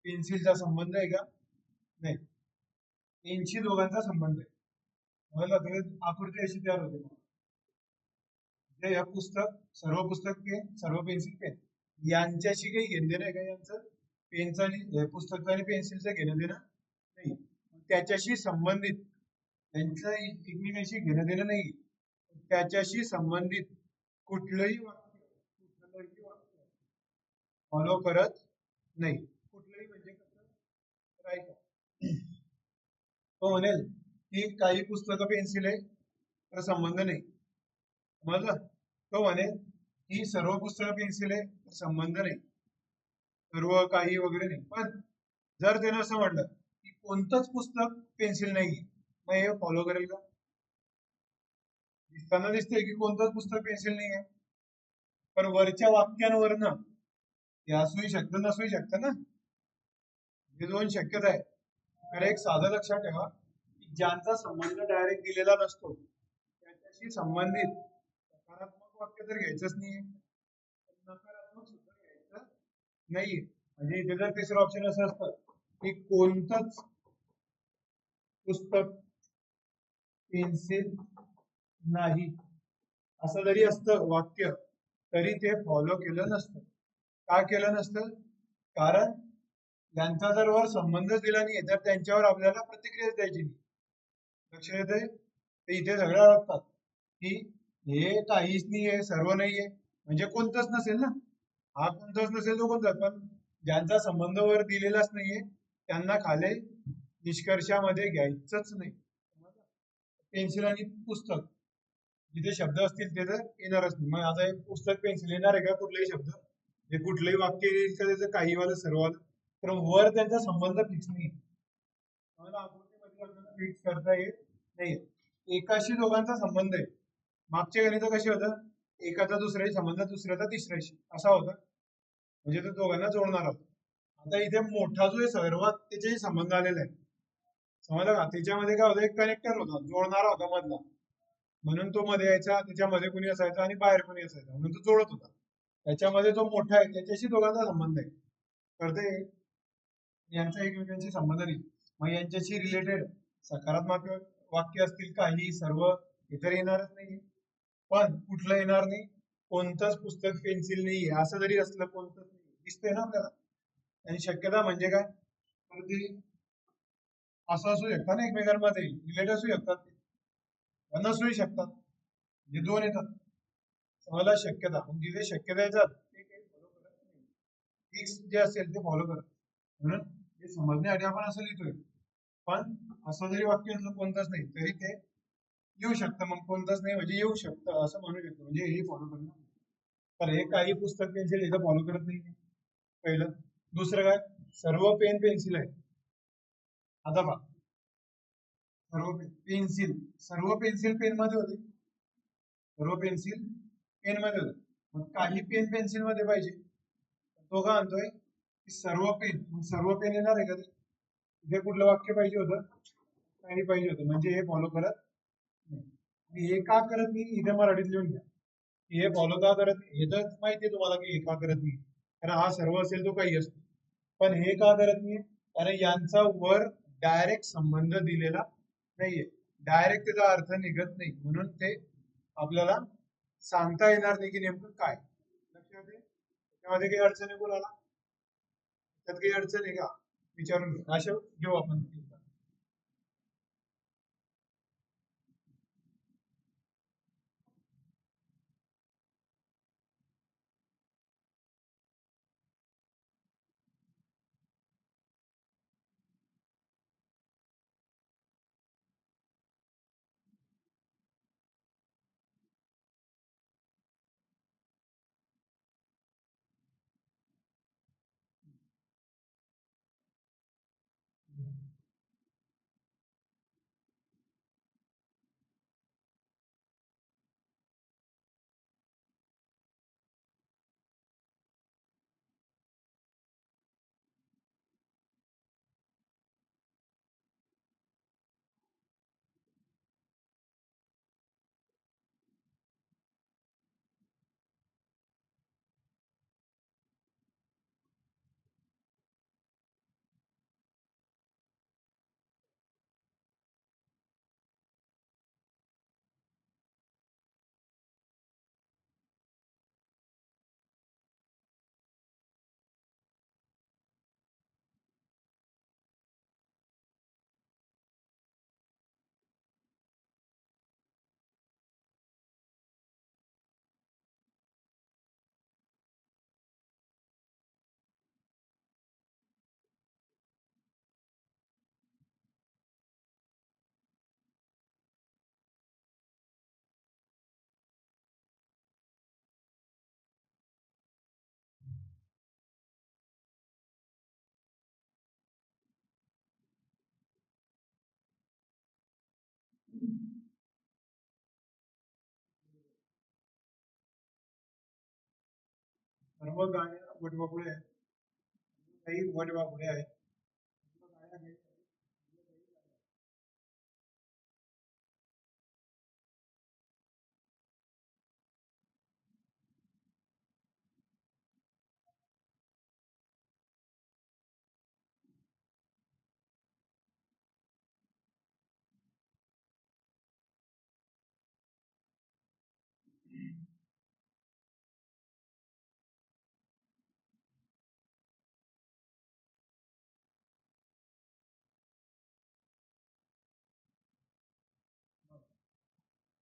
[SPEAKER 1] पेन्सिलचा संबंध आहे का? नाही. पेनशी दोघांचा संबंध आहे. मला आकृती अशी तयार होते. म्हणजे या पुस्तक, सर्व पुस्तक पेन, सर्व पेन्सिल पेन यांच्याशी काही घेणं देणं आहे का यांचं? पेनचं आणि पुस्तकचं आणि पेन्सिलचं घेणं देणं नाही. त्याच्याशी संबंधित, त्यांचं एकमेकांशी घेणं देणं नाही, त्याच्याशी संबंधित कुठलंही वाक्य फॉलो करत नाही. कुठलंही म्हणजे कसं? तर ऐका, तो म्हणेल की काही पुस्तकं पेन्सिल आहे तर संबंध नाही. समजलं? तो म्हणेल की सर्व पुस्तकं पेन्सिल आहे तर संबंध नाही, सर्व काही वगैरे नाही. पण जर त्यानं असं म्हटलं की कोणतंच पुस्तक पेन्सिल नाही, मग हे फॉलो करेल का? दिसताना दिसतंय की कोणतंच पुस्तक पेन्सिल नाही आहे, पण वरच्या वाक्यांवरनं हे असूही शकतं नसूही शकतं ना. हे दोन शक्यता आहे. तर एक साधं लक्षात ठेवा की ज्यांचा संबंध डायरेक्ट दिलेला नसतो त्याच्याशी संबंधित सकारात्मक वाक्य तर घ्यायचंच नाही, नकारात्मक सुद्धा घ्यायचं नाही. म्हणजे इथे जर तिसरं ऑप्शन असं असतं की कोणतंच पुस्तक पेन्सिल नाही असं जरी असतं वाक्य, तरी ते फॉलो केलं नसतं. का केलं नसतं? कारण यांचा जर वर संबंध दिला नाही तर त्यांच्यावर आपल्याला प्रतिक्रिया द्यायची नाही. लक्ष येते? ते इथे सगळं ओळखतात की हे काहीच नाहीये, सर्व नाहीये, म्हणजे कोणतंच नसेल ना. हा कोणताच नसेल तो कोणता, पण ज्यांचा संबंध वर दिलेलाच नाहीये त्यांना खाली निष्कर्षामध्ये घ्यायचंच नाही. पेन्सिल आणि पुस्तक जिथे शब्द असतील ते तर येणारच नाही. मग आता एक पुस्तक पेन्सिल येणार आहे का कुठलाही शब्द? जे कुठलंही वाक्य येईल का त्याचं काही वालं सर्व वालं, तर वर त्यांचा संबंध फिक्स नाही. आकृतीमध्ये फिक्स करता येत नाही. एकाशी दोघांचा संबंध आहे. मागचे गणित कसे होतं? एकाचा दुसऱ्याशी संबंध, दुसऱ्याचा तिसऱ्याशी असा होता, म्हणजे तो दोघांना जोडणार होता. आता इथे मोठा जो आहे सर्वात त्याच्याशी संबंध आलेला आहे. समजलं का? त्याच्यामध्ये काय होतं, एक कनेक्टर होता, जोडणारा होता मधला, म्हणून तो मध्ये यायचा, त्याच्यामध्ये कुणी असायचा आणि बाहेर कुणी असायचा, म्हणून तो जोडत होता. त्याच्यामध्ये जो मोठा आहे त्याच्याशी दोघांचा संबंध आहे. कळते? यांचा एकमेकांशी संबंध नाही. मग यांच्याशी रिलेटेड सकारात्मक वाक्य असतील काही सर्व, इतर येणारच नाही. पण कुठलं येणार नाही? कोणतंच पुस्तक पेन्सिल नाही असं जरी असलं, कोणतंच नाही दिसतंय ना आपल्याला. आणि शक्यता म्हणजे काय? तर ते असं असू शकतं ना, एकमेकांमध्ये रिलेट असू शकतात, ते नसूही शकतात, म्हणजे दोन येतात. मला शक्यता, जिथे शक्यता येतात ते काही फॉलो करत नाही, फिक्स जे असेल ते फॉलो करत. म्हणून हे समजण्यासाठी आपण असं लिहितोय. पण असं जरी वाक्य असलं कोणतंच नाही तरी ते येऊ शकतं. मग कोणतंच नाही म्हणजे येऊ शकतं असं म्हणू शकतो, म्हणजे हे फॉलो करणार. तर हे काही पुस्तक पेन्सिल इथं फॉलो करत नाही, पहिलं. दुसरं काय? सर्व पेन पेन्सिल आहे. आता पहा, सर्व पेन्सिल, सर्व पेन्सिल पेन मध्ये होते, सर्व पेन्सिल पेन मध्ये होते. मग काही पेन पेन्सिल मध्ये पाहिजे, तो काय म्हणतोय की सर्व पेन, मग सर्व पेन येणार आहे का? तिथे कुठलं वाक्य पाहिजे होतं? काही पाहिजे होतं, म्हणजे हे फॉलो करत नाही. हे का करत नाही इथे मराठीत लिहून घ्या. हे फॉलो का करत नाही हे तर माहितीये तुम्हाला की हे का करत नाही, कारण हा सर्व असेल तो काही असतो. पण हे का करत नाही? कारण यांचा वर डायरेक्ट संबंध दिलेला नाहीये, डायरेक्ट त्याचा अर्थ निघत नाही, म्हणून ते आपल्याला सांगता येणार नाही की नेमकं काय. लक्षात आहे? त्यामध्ये काही अडचण आहे बोलायला? त्यात काही अडचण आहे का? विचारून अशा घेऊ आपण. सर्व गाड्या वटवाघुळे आहेत, काही वटवाघुळे आहेत. सर्व गाड्या आहेत.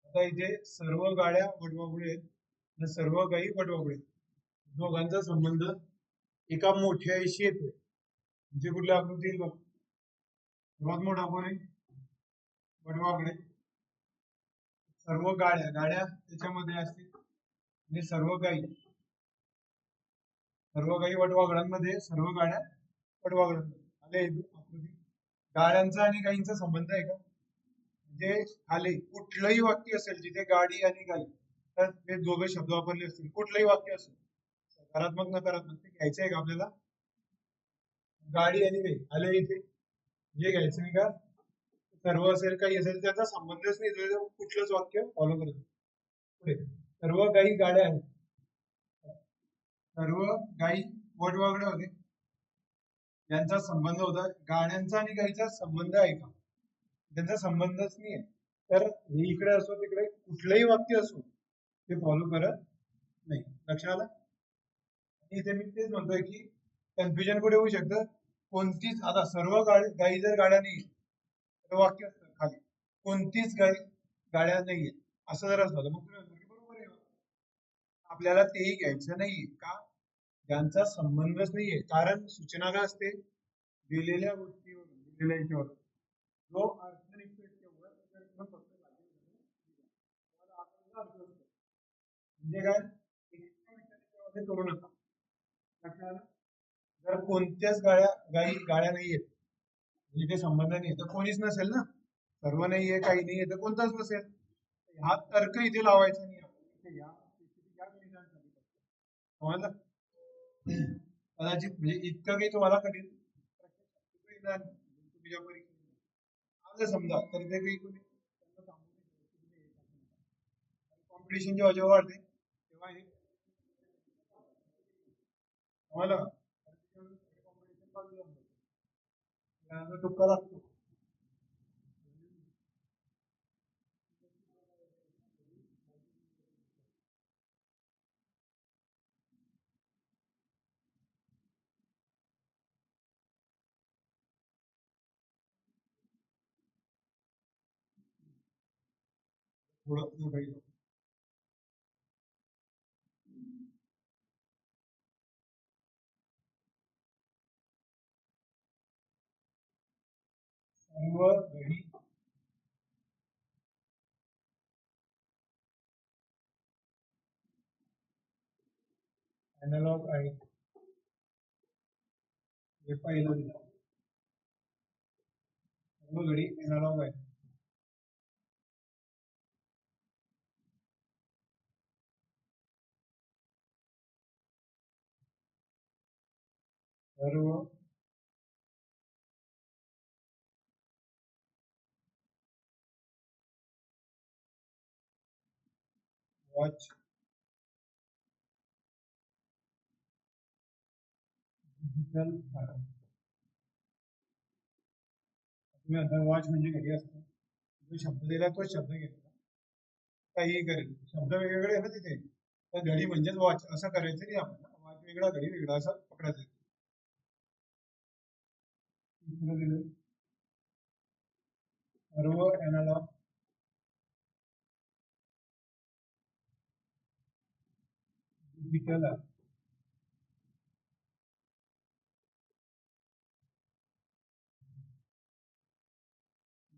[SPEAKER 1] आता इथे सर्व गाड्या वटवाघुळे आहेत आणि सर्व गायी वटवाघुळे आहेत. दोघांचा संबंध एका मोठ्याशी येतोय. म्हणजे कुठल्या आकृती येईल बघ. सर्वात मोठा कोण आहे? वटवाघुळे. सर्व गाड्या गाड्या त्याच्यामध्ये असतील आणि सर्व गायी वटवाघळांमध्ये, सर्व गाड्या वटवाघळांमध्ये आले आकृती. गाड्यांचा आणि गायींचा संबंध आहे का? म्हणजे खाली कुठलंही वाक्य असेल जिथे गाडी आणि गाई तर ते दोघे शब्द वापरले असतील, कुठलंही वाक्य असेल सकारात्मक नकारात्मक, ते घ्यायचं आहे का आपल्याला? गाडी आणि गाई आले इथे, जे घ्यायचं नाही का? सर्व असेल काही असेल त्याचा संबंधच नाही, कुठलंच वाक्य फॉलो करत. पुढे सर्व गायी गाड्या आहेत. सर्व गायी वटवाघळे होते, यांचा संबंध होता. गाड्यांचा आणि गायीचा संबंध आहे का? त्यांचा संबंधच नाहीये. तर हे इकडे असो तिकडे कुठलंही वाक्य असो ते फॉलो करत नाही. लक्षात आलं? इथे मी तेच म्हणतोय की कन्फ्युजन कुठे होऊ शकतं. कोणतीच आता सर्व गायी जर गाड्या नाही तर वाक्य असतं खाली कोणतीच गाड्या नाहीये असं जर असलं तर मग तुम्ही म्हणता की बरोबर आहे. आपल्याला तेही घ्यायचं नाहीये का? त्यांचा संबंधच नाहीये. कारण सूचना काय असते? दिलेल्या गोष्टीवरून, दिलेल्या याच्यावर जो अर्थ निघतो त्याच्यावर फक्त लागू म्हणजे काय? करू नका. जर कोणत्याच गाड्या नाहीयेत म्हणजे ते संबंध नाही तर कोणीच नसेल ना. सर्व नाहीये काही नाहीये तर कोणताच नसेल. हा तर्क इथे लावायचा नाही आपण. समजलं? कदाचित म्हणजे इतकं काही तुम्हाला कधी तुमच्या परीक्षेत समजा तर ते काही कोणी कॉम्पिटिशन जेव्हा जेव्हा वाढते तेव्हा हे समजलं का? तुक्का लागतो. थोडं सर्व घडी अॅनालॉग आहे. हे पहिलं दिलं. सर्व घडी अॅनालॉग आहे. सर्व वॉच डिजिटल आहे. तुम्ही आता वॉच म्हणजे घडी असतो. जो शब्द दिला तो शब्द घेतला काहीही करेल. शब्द वेगवेगळे आहे ना तिथे. तर घडी म्हणजेच वॉच असं करायचं नाही आपण. वॉच वेगळा घडी वेगळा असं पकडायचं. सर्व अॅनालॉग डिजिटल आहे.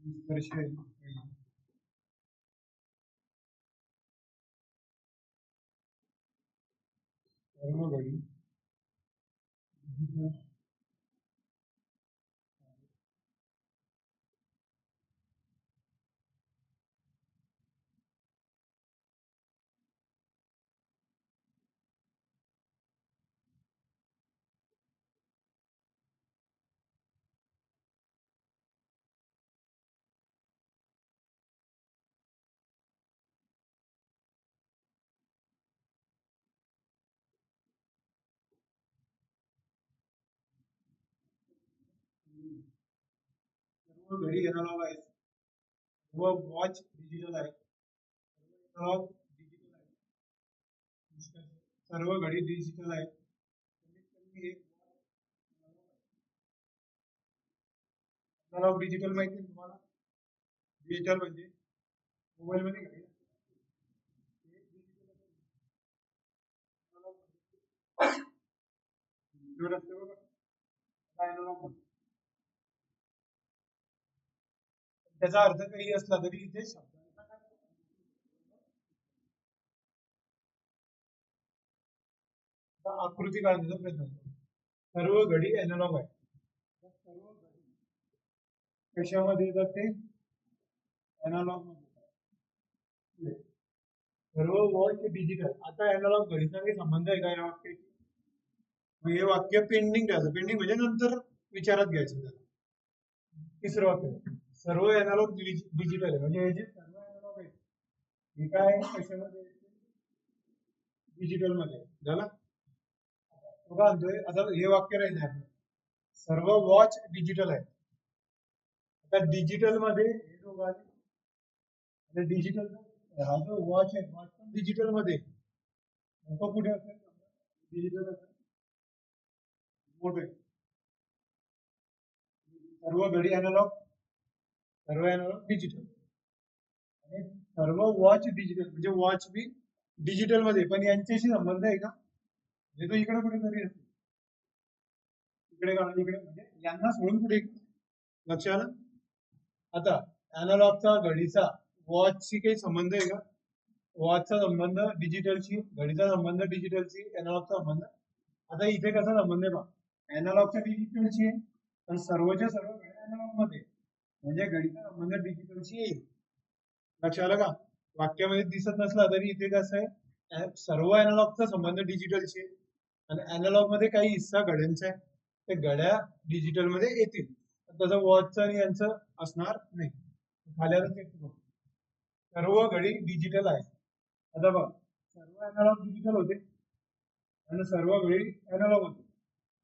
[SPEAKER 1] निष्कर्ष सर्व घडी डिजिटल सर्व घडी एनालॉग आहे, सर्व वॉच डिजिटल आहे, सर्व डिजिटल आहे, सर्व घडी डिजिटल आहे. कमीत कमी एक एनालॉग डिजिटल माहिती आहे तुम्हाला? डिजिटल म्हणजे मोबाईल मध्ये घडी असते बघा, एनालॉग. त्याचा अर्थ काही असला तरी इथे शब्दांचा आकृती काढण्याचा प्रयत्न करतो. सर्व घडी एनालॉग आहे. सर्व घडी कशामध्ये येतात ते? एनालॉग मध्ये. सर्व वॉच डिजिटल. आता एनालॉग घडीचा काही संबंध आहे का या वाक्याशी? मग हे वाक्य पेंडिंग ठेवायचं. पेंडिंग म्हणजे नंतर विचारात घ्यायचं त्याला. तिसरं वाक्य, सर्व एनालॉग डिजिटल आहे, म्हणजे हे जे सर्व एनालॉग आहेत हे काय कशामध्ये? डिजिटल मध्ये. झालं बघा, आता हे वाक्य राहिले आपलं, सर्व वॉच डिजिटल आहे. आता डिजिटल मध्ये हे दोघं आले. आता डिजिटल हा जो वॉच आहे, वॉच पण डिजिटल मध्ये. तो कुठे असेल? डिजिटल असेल, मोठे. सर्व घडी एनालॉग, सर्व एनालॉग डिजिटल, आणि सर्व वॉच डिजिटल म्हणजे वॉच बी डिजिटल मध्ये. पण यांच्याशी संबंध आहे का? म्हणजे तो इकडे कुठेतरी असेल, इकडे का इकडे, म्हणजे यांना सोडून कुठे. लक्ष आलं? आता अॅनालॉगचा घडीचा वॉचशी काही संबंध आहे का? वॉचचा संबंध डिजिटलशी, घडीचा संबंध डिजिटलशी, अॅनालॉगचा संबंध. आता इथे कसा संबंध आहे पहा, अॅनालॉगच्या डिजिटलशी आहे, पण सर्वच्या सर्व घड्या अॅनालॉग मध्ये, म्हणजे घडीचा संबंध डिजिटलशी येईल. लक्ष आलं का? वाक्यामध्ये दिसत नसला तरी इथे कसं आहे, सर्व अॅनालॉगचा संबंध डिजिटलशी आहे, आणि अॅनालॉग मध्ये काही हिस्सा घड्यांचा आहे, ते घड्या डिजिटल मध्ये येतील. तसं वॉचचं आणि यांचं असणार नाही. खाली आलं ते सर्व घडी डिजिटल आहे. आता बघ, सर्व अॅनालॉग डिजिटल होते आणि सर्व घडी अॅनालॉग होते,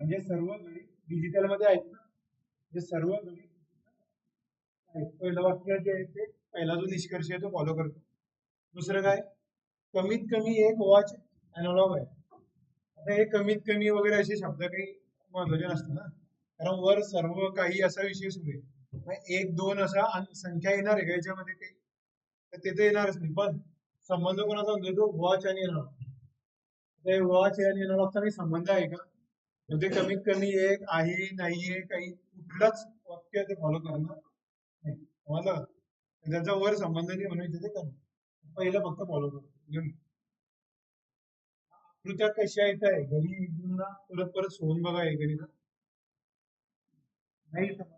[SPEAKER 1] म्हणजे सर्व घडी डिजिटल मध्ये आहेत ना, म्हणजे सर्व घडी आहेत. पहिलं वाक्य जे आहे ते, पहिला जो निष्कर्ष आहे तो फॉलो करतो. दुसरं काय, कमीत कमी एक वॉच अॅनालॉग आहे. आता हे कमीत कमी वगैरे असे शब्द काही महत्वाचे नसतात ना, कारण वर सर्व काही असा विषय सुरू आहे. मग एक दोन असा संख्या येणार आहे का याच्यामध्ये काही? तर तिथे येणारच नाही. पण संबंध कोणाचा म्हणतोय तो? वॉच आणि एनालॉग. ते वॉच आणि एनालॉगचा काही संबंध आहे का? म्हणजे कमीत कमी एक आहे, नाहीये, काही कुठलंच वाक्य ते फॉलो करणार नाही. समजलं? त्यांचा वर संबंध नाही म्हणून इथे ते करणार. पहिलं फक्त फॉलो करतो. आकृत्या कशा येत आहे घरी पुन्हा परत परत सोडून बघा हे घरी नाही समजलं.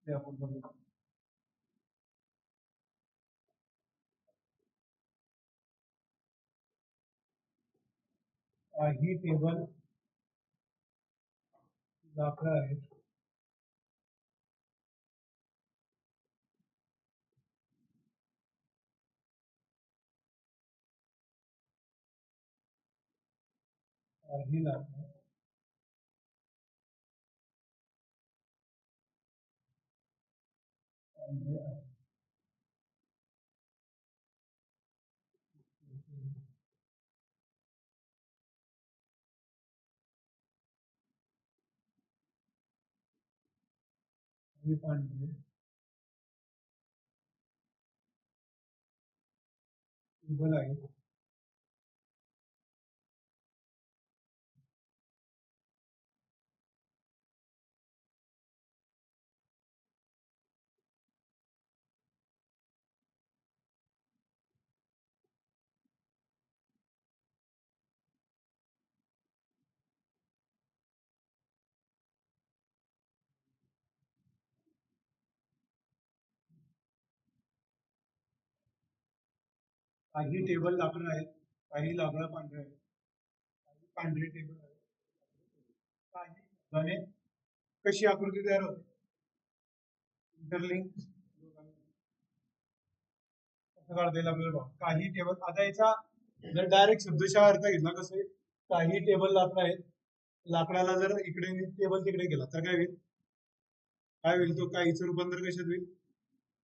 [SPEAKER 1] ते आपण बघू. ही टेबल दाखला आहे. ही दाखला ही पांढरी टेबल आहे. काही टेबल लाकडं आहेत, काही लाकडं पांढरे आहेत, काही पांढरे टेबल आहेत, काही शब्दाने कशी आकृती तयार होते इंटरलिंक कसं काढता येईल आपल्याला बघा. काही टेबल आता याचा जर डायरेक्ट शब्दशः अर्थ घेतला कसं आहे, काही टेबल लाकडं आहेत, लाकडाला जर इकडे टेबल तिकडे गेला तर काय होईल, काय होईल तो काहीचं रूपांतर कशात होईल,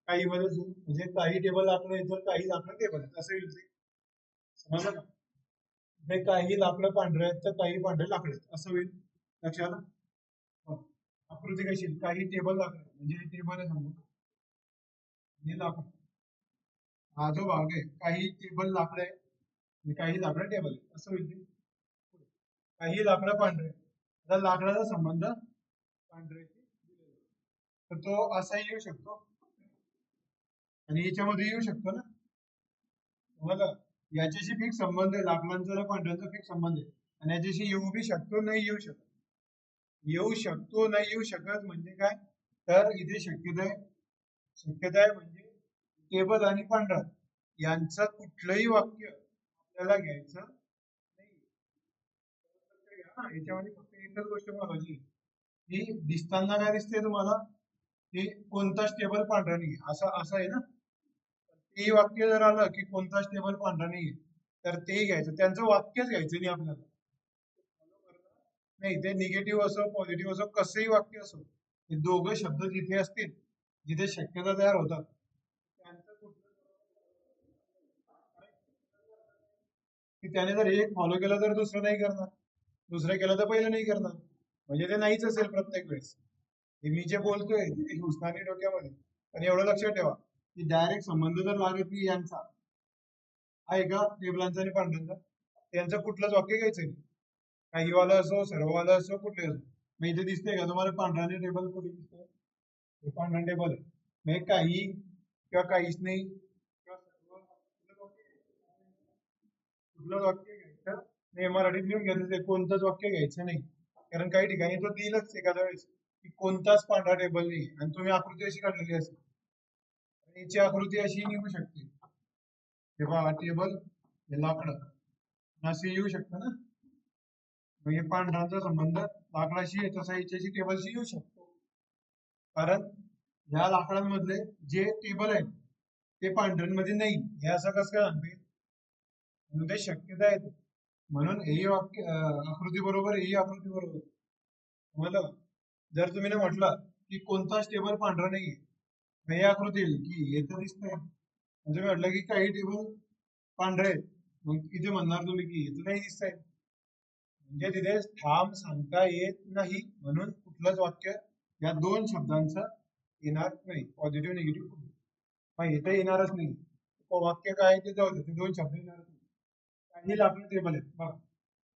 [SPEAKER 1] काही मध्ये होईल. म्हणजे काही टेबल लाकडं आहेत तर काही लाकडं टेबल आहेत असं होईल ते. समजलं का? म्हणजे काही लाकडं पांढरे आहेत तर काही पांढरे लाकडं आहेत असं होईल. लक्षात आलं? हो. आकृती कशी आहे? काही टेबल लाकडं आहेत. म्हणजे हे टेबल आहे समजा, हे लाकूड, हा जो भाग आहे काही टेबल लाकडं आहे आणि काही लाकडं टेबल आहे असं होईल ते. काही लाकडं पांढरे आहेत. आता लाकडाचा संबंध पांढऱ्याशी दिलेला आहे. तर तो असाही येऊ शकतो आणि याच्यामध्ये येऊ शकतो ना. बघा, याच्याशी फिक्स संबंध आहे, लाकडांचा आणि पांढऱ्यांचा फिक्स संबंध आहे. आणि याच्याशी येऊ बी शकतो, नाही येऊ शकत. येऊ शकतो, नाही येऊ शकत म्हणजे काय, तर इथे शक्यता आहे म्हणजे टेबल आणि पांढरा यांचं कुठलंही वाक्य आपल्याला घ्यायचं नाही. याच्यामध्ये फक्त एकच गोष्ट महत्वाची, की दिसताना काय दिसते तुम्हाला, की कोणताच टेबल पांढरा नाही असं असं आहे ना. ते वाक्य जर आलं की कोणताच टेबल पांढरा नाही तर ते घ्यायचं, त्यांचं वाक्यच घ्यायचं नाही आपल्याला. नाही, ते निगेटिव्ह असो पॉझिटिव्ह असो कसंही वाक्य असो, हे दोघं शब्द जिथे असतील, जिथे शक्यता तयार होतात, त्यांचं कुठलं की त्याने जर एक फॉलो केलं तर दुसरं नाही करणार, दुसरं केलं तर पहिलं नाही करणार, म्हणजे ते नाहीच असेल प्रत्येक वेळेस. हे मी जे बोलतोय ते घुसणारी डोक्यामध्ये. आणि एवढं लक्षात ठेवा की डायरेक्ट संबंध जर लागत नाही यांचा आहे का टेबलांचा आणि पांढऱ्यांचा, त्यांचं कुठलंच वाक्य घ्यायचं नाही. काही वाला असो सर्ववाला असो कुठले असो. मग इथे दिसतंय का तुम्हाला पांढऱ्याने टेबल कुठे दिसतंय, हे पांढरा टेबल आहे. मग काही किंवा काहीच नाही किंवा सर्व कुठलं वाक्य घ्यायचं नाही, मराठीत लिहून घ्यायचं ते कोणतंच वाक्य घ्यायचं नाही. कारण काही ठिकाणी तो देईलच एखाद्या वेळेस की कोणताच पांढरा टेबल नाही आणि तुम्ही आकृती अशी काढलेली असेल, आणि याची आकृती अशी निघू शकते, तेव्हा टेबल हे लाकडं असे येऊ शकतं ना. म्हणजे पांढराचा संबंध लाकडाशी आहे तसा याच्याशी टेबलशी येऊ शकतो. कारण या लाकडांमधले जे टेबल आहेत ते पांढऱ्यांमध्ये नाही, हे असं कसं काय सांगते, म्हणून ते शक्यता आहे. म्हणून हेही वाक्य आकृती बरोबर, हेही आकृती बरोबर. मला जर तुम्ही ना म्हटलं की कोणताच टेबल पांढरा नाहीये, मग हे आकृती येईल की हे तर दिसतंय. म्हणजे मी म्हटलं की काही टेबल पांढरे आहेत, मग इथे म्हणणार तुम्ही की हे तर नाही दिसतंय. म्हणजे तिथे ठाम सांगता येत नाही, म्हणून कुठलंच वाक्य या दोन शब्दांचं येणार नाही, पॉझिटिव्ह निगेटिव्ह. मग इथे येणारच नाही. वाक्य काय ते जाऊ दे, ते दोन शब्द येणारच नाही. काही लाकडं टेबल आहेत बघा,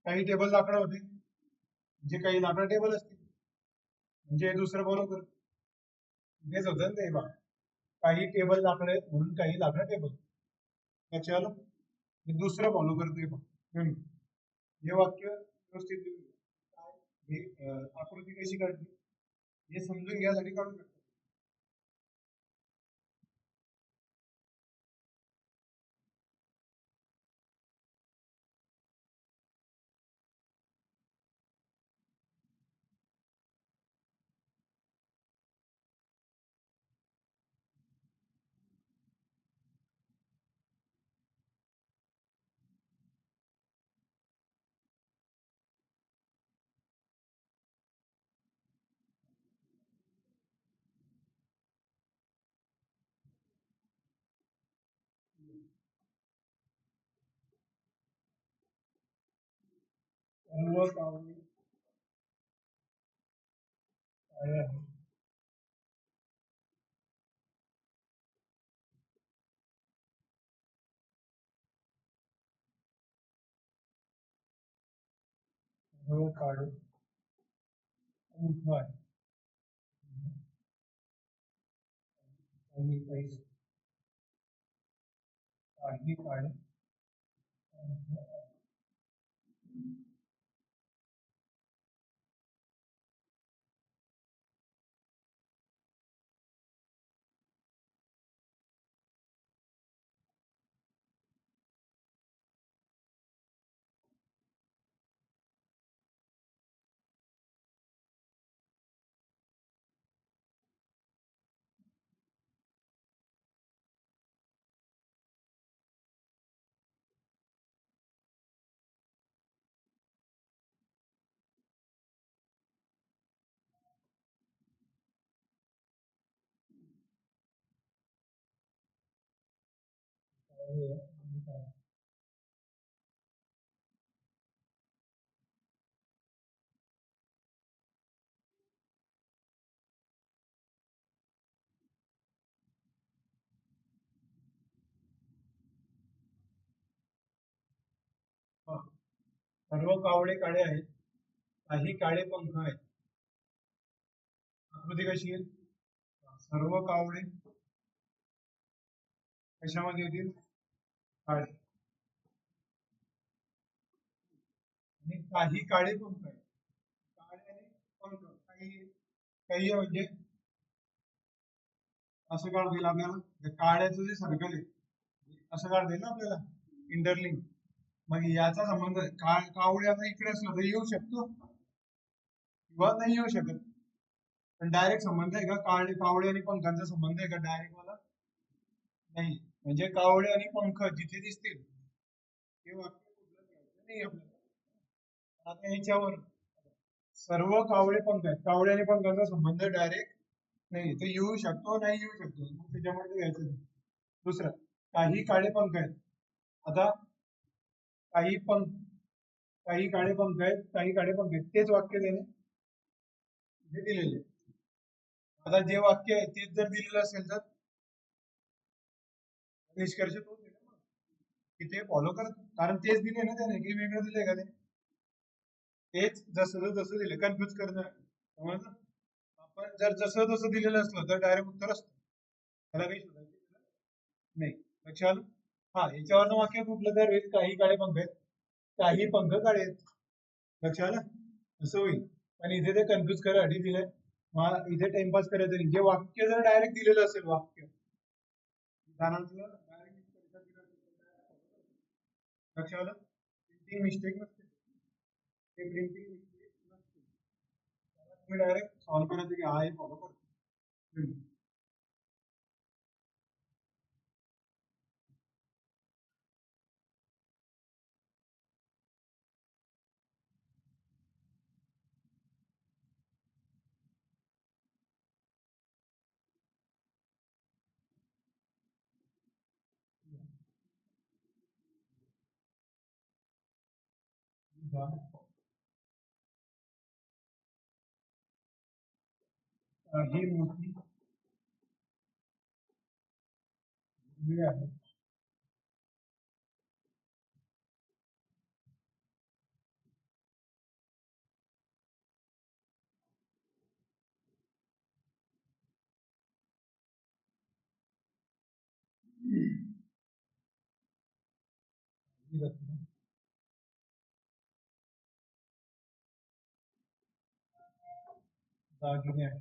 [SPEAKER 1] काही टेबल लाकडं होते म्हणजे काही लाकडं टेबल असतील, म्हणजे हे दुसरं बरोबर तेच होतं ना ते बघा. काही टेबल लाकडं आहेत म्हणून काही लाकडं टेबल. लक्षात आलं? हे दुसरं फॉलो करतोय बघ. हे वाक्य व्यवस्थित लिहून घ्या. काय हे आकृती कशी काढली हे समजून घ्यासाठी काढू शकतो. सर्व कावळे काळे आहेत. सर्व काळे उठ आहे. काही काही काही काळे सर्व कावळे काळे आहेत, काही काळे पंख आहेत. आकृती कशी आहे? सर्व कावळे कशामध्ये येतील? काळे. आणि काही काळे पंख आहेत. काळे आणि पंख काही काही म्हणजे असं काढता येईल आपल्याला. काळ्याचं जे सर्कल आहे असं काढता येईल ना आपल्याला, इंटरलिंक. मग याचा संबंध कावळे आता इकडे असलं तर येऊ शकतो किंवा नाही येऊ शकत. पण डायरेक्ट संबंध आहे का कावळे आणि पंखांचा संबंध आहे का डायरेक्ट? मला नाही. म्हणजे कावळे आणि पंख जिथे दिसतील ते वाक्य कुठलं घ्यायचं नाही आपल्याला. आता ह्याच्यावर सर्व कावळे पंख आहेत, कावळे आणि पंखांचा संबंध डायरेक्ट नाही, तो येऊ शकतो नाही येऊ शकतो, मग त्याच्यामध्ये घ्यायचं नाही. दुसरं, काही काळे पंख आहेत. आता काही पंख, काही काळे पंख आहेत, काही काळे पंख आहेत, तेच वाक्य देणे हे दिलेले. आता जे वाक्य आहे तेच जर दिलेलं असेल तर निष्कर्ष तोच आहे ना, की ते फॉलो करत, कारण तेच दिले ना त्याने, काही वेगळं दिलंय का ते? तेच जसं जसं दिलं, कन्फ्युज करणं. समजलं? आपण जर जसं जसं दिलेलं असलं तर डायरेक्ट उत्तर असतं, त्याला काही शोधायचं नाही. लक्षात आलं? हा, याच्यावर वाक्य कुठलं तर होईल, काही काळे पंख आहेत, काही पंख काळे आहेत. लक्षात आलं? असं होईल. पण इथे ते कन्फ्युज करायसाठी दिलंय. मला इथे टाइमपास करायचं नाही. जे वाक्य जर डायरेक्ट दिलेलं असेल, वाक्य उदाहरणार्थ लक्षात आलं? प्रिंटिंग मिस्टेक नसते, ते प्रिंटिंग मिस्टेक नसते, तुम्ही डायरेक्ट सॉल्व्ह करायचं की हा हे फॉलो करतो. ही मोठी आहे. दागिने आहे.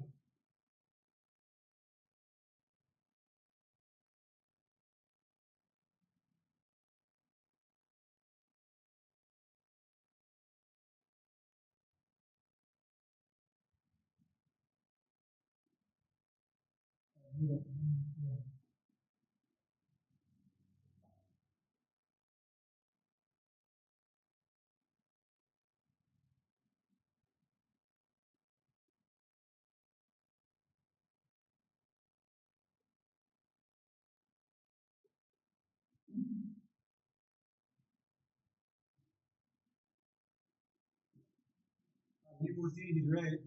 [SPEAKER 1] काही गोष्टी हिरव्या आहेत,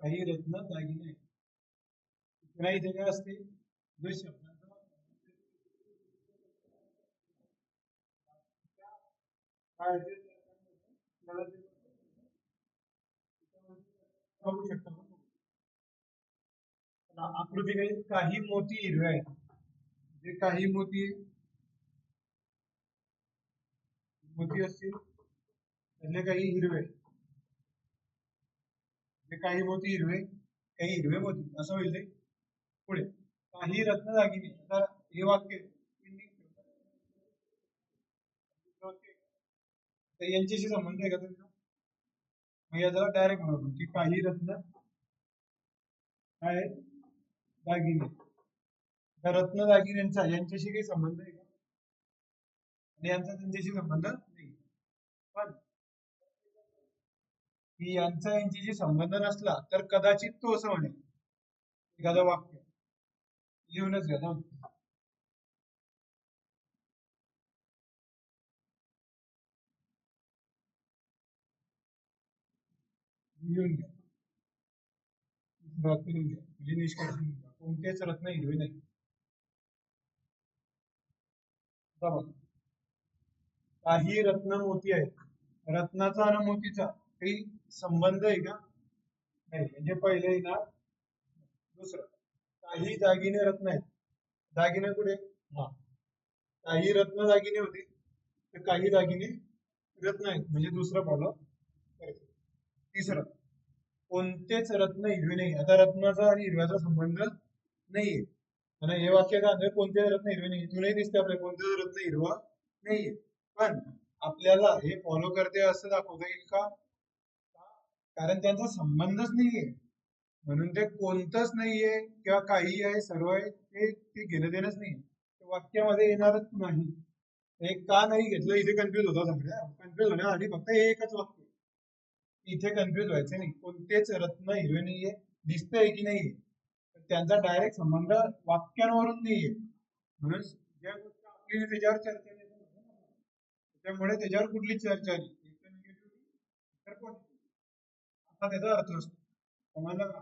[SPEAKER 1] काही रत्न दागिने आहेत. पुन्हा इथे काय असते, जो शब्दांचा काय आहे ते आपल्याला ते बघू शकतो. आकृती काही मोती हिरव्या आहेत, जे काही मोती मोती असतील त्यातले काही हिरवे, जे काही मोती हिरवे, काही हिरवे मोती, असं होईल ते पुढे. काही रत्न दागिने, आता हे वाक्य तर यांच्याशी संबंध आहे का तुमचा? मग याचा डायरेक्ट म्हणतो की काही रत्न काय आहेत? दागिने. त्या रत्न दागिन्यांचा यांच्याशी काही संबंध आहे का? आणि यांचा त्यांच्याशी संबंध नाही. पण की यांचा यांच्याशी संबंध नसला तर कदाचित तो असं म्हणेल, एखादं वाक्य लिहूनच घ्या. लिहून घ्या, करून घ्या, म्हणजे निष्कर्ष लिहून घ्या. कोणतेच रत्न हिरवे नाही. आता बघा, काही रत्न मोती आहेत. रत्नाचा आणि मोतीचा काही संबंध आहे का? नाही. म्हणजे पहिले येणार दुसरं. काही दागिने रत्न आहेत. दागिने कुठे? हा. काही रत्न दागिने होते, तर काही दागिने रत्न आहेत. म्हणजे दुसरं फॉलो करायचं. तिसरं, कोणतेच रत्न हिरवे नाही. आता रत्नाचा आणि हिरव्याचा संबंध नाहीये. आणि हे वाक्य का आहे, कोणतेच रत्न हिरवे नाही. तुलाही दिसते आपल्याला कोणतेच रत्न हिरवा नाहीये. पण आपल्याला हे फॉलो करते असं दाखवता येईल का? कारण त्यांचा संबंधच नाहीये. म्हणून ते कोणतंच नाहीये किंवा काही आहे सर्व आहे ते ते घेणं देणंच नाही. वाक्यामध्ये येणारच नाही. हे का नाही घेतलं इथे कन्फ्युज होता सगळ्या. कन्फ्युज होण्यासाठी फक्त हे एकच वाक्य. इथे कन्फ्युज व्हायचं नाही. कोणतेच रत्न हिरवे नाहीये, दिसतंय की नाहीये, त्यांचा डायरेक्ट संबंध वाक्यांवरून नाहीये. म्हणून ज्या गोष्ट आपली त्याच्यावर चर्चा नाही, त्यामुळे त्याच्यावर कुठली चर्चा नाही. तर असा त्याचा अर्थ असतो. समजलं का?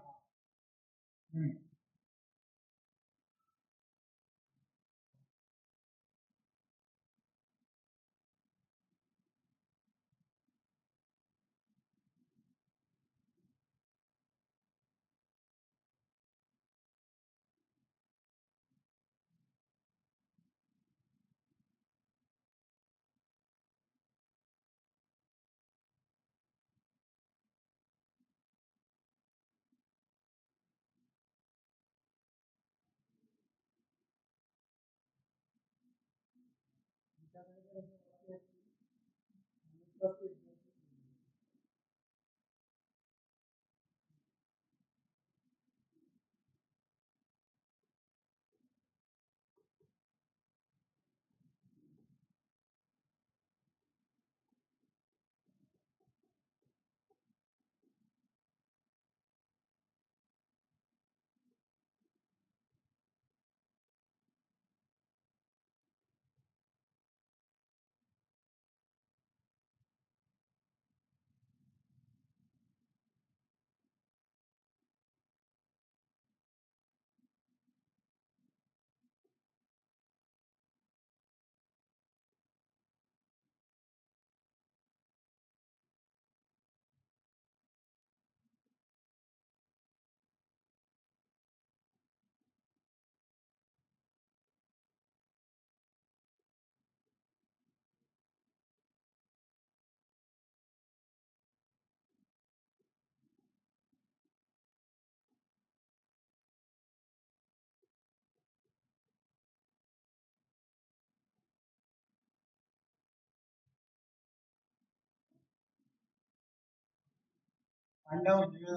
[SPEAKER 1] पांडा म्हणजे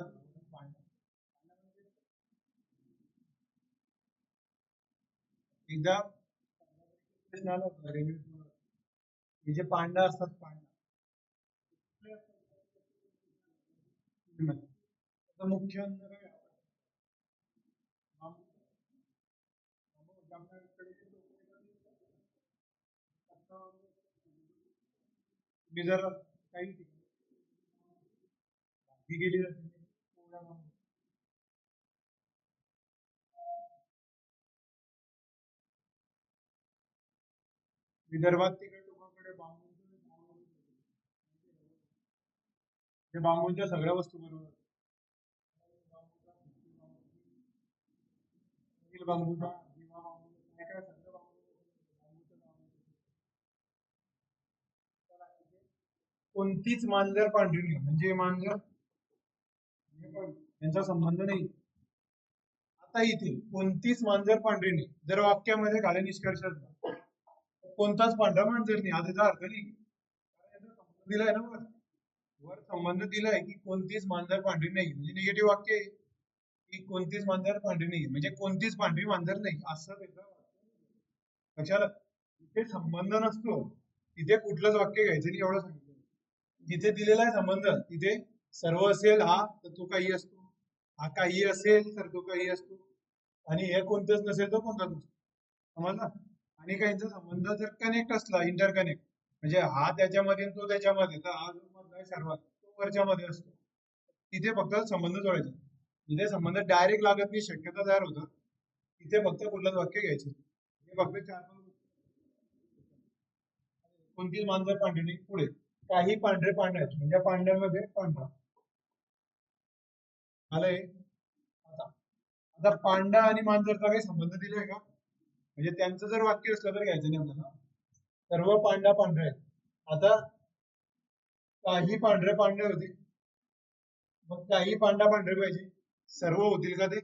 [SPEAKER 1] एकदा प्रश्न आला होता हे जे पांडा असतात, त्याचं मुख्य अन्न काय आहे? मी जर काही ही गेली विदर्भात तिकडे लोकांकडे बांबूच्या सगळ्या वस्तू बरोबर बांबूचा किंवा बांबूचा काय काय सगळं कोणतीच मांजर पांढरी नाही. म्हणजे मांजर यांचा संबंध नाही. आता इथे कोणतीच मांजर पांढरी नाही जर वाक्यामध्ये खाली निष्कर्ष कोणताच पांढरा मांजर नाही हा त्याचा अर्थ नाही. संबंध दिलाय ना वर वर संबंध दिलाय की कोणतीच मांजर पांढरी नाही. म्हणजे निगेटिव्ह वाक्य आहे की कोणतीच मांजर पांढरी नाही. म्हणजे कोणतीच पांढरी मांजर नाही असं त्याचं कशाला जिथे संबंध नसतो तिथे कुठलंच वाक्य घ्यायचं नाही एवढं सांगितलं. जिथे दिलेला आहे संबंध तिथे सर्व असेल हा तर तो काही असतो, हा काही असेल तर तो काही असतो, आणि हे कोणतंच नसेल तर कोणताच नसतो. समजलं? आणि काहींचा संबंध जर कनेक्ट असला इंटरकनेक्ट म्हणजे हा त्याच्यामध्ये तो त्याच्यामध्ये तर हा जो मधला आहे सर्वात तो वरच्या मध्ये असतो. तिथे फक्त संबंध जोडायचा. जिथे संबंध डायरेक्ट लागत नाही, शक्यता तयार होतात, तिथे फक्त कुठलंच वाक्य घ्यायचं. हे फक्त 4-5 कोणतीच मांजर पांढरी नाही. पुढे काही पांढरे पांढरे आहेत म्हणजे पांढऱ्यांमध्ये पांढरा आलंय. आता आता पांडा आणि मांजरचा काही संबंध दिलाय का? म्हणजे त्यांचं जर वाक्य असलं तर घ्यायचं नाही आपल्याला. सर्व पांडा पांढरे आहेत. आता काही पांढरे पांढरे होते, मग काही पांडा पांढरे पाहिजे, सर्व होतील का ते?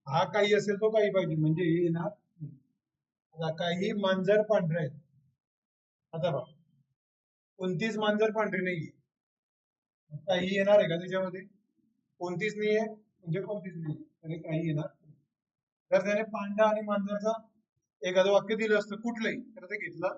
[SPEAKER 1] हा काही असेल तो काही पाहिजे म्हणजे हे येणार नाही. आता काही मांजर पांढरे आहेत. आता बघा, कोणतीच मांजर पांढरी नाहीये, मग काही येणार आहे का त्याच्यामध्ये? कोणतीच नाहीये म्हणजे कोणतीच नाही, तर हे काही येणार नाही. जर त्याने पांडा आणि मांजरचा एखादं वाक्य दिलं असतं कुठलंही, तर ते घेतलं.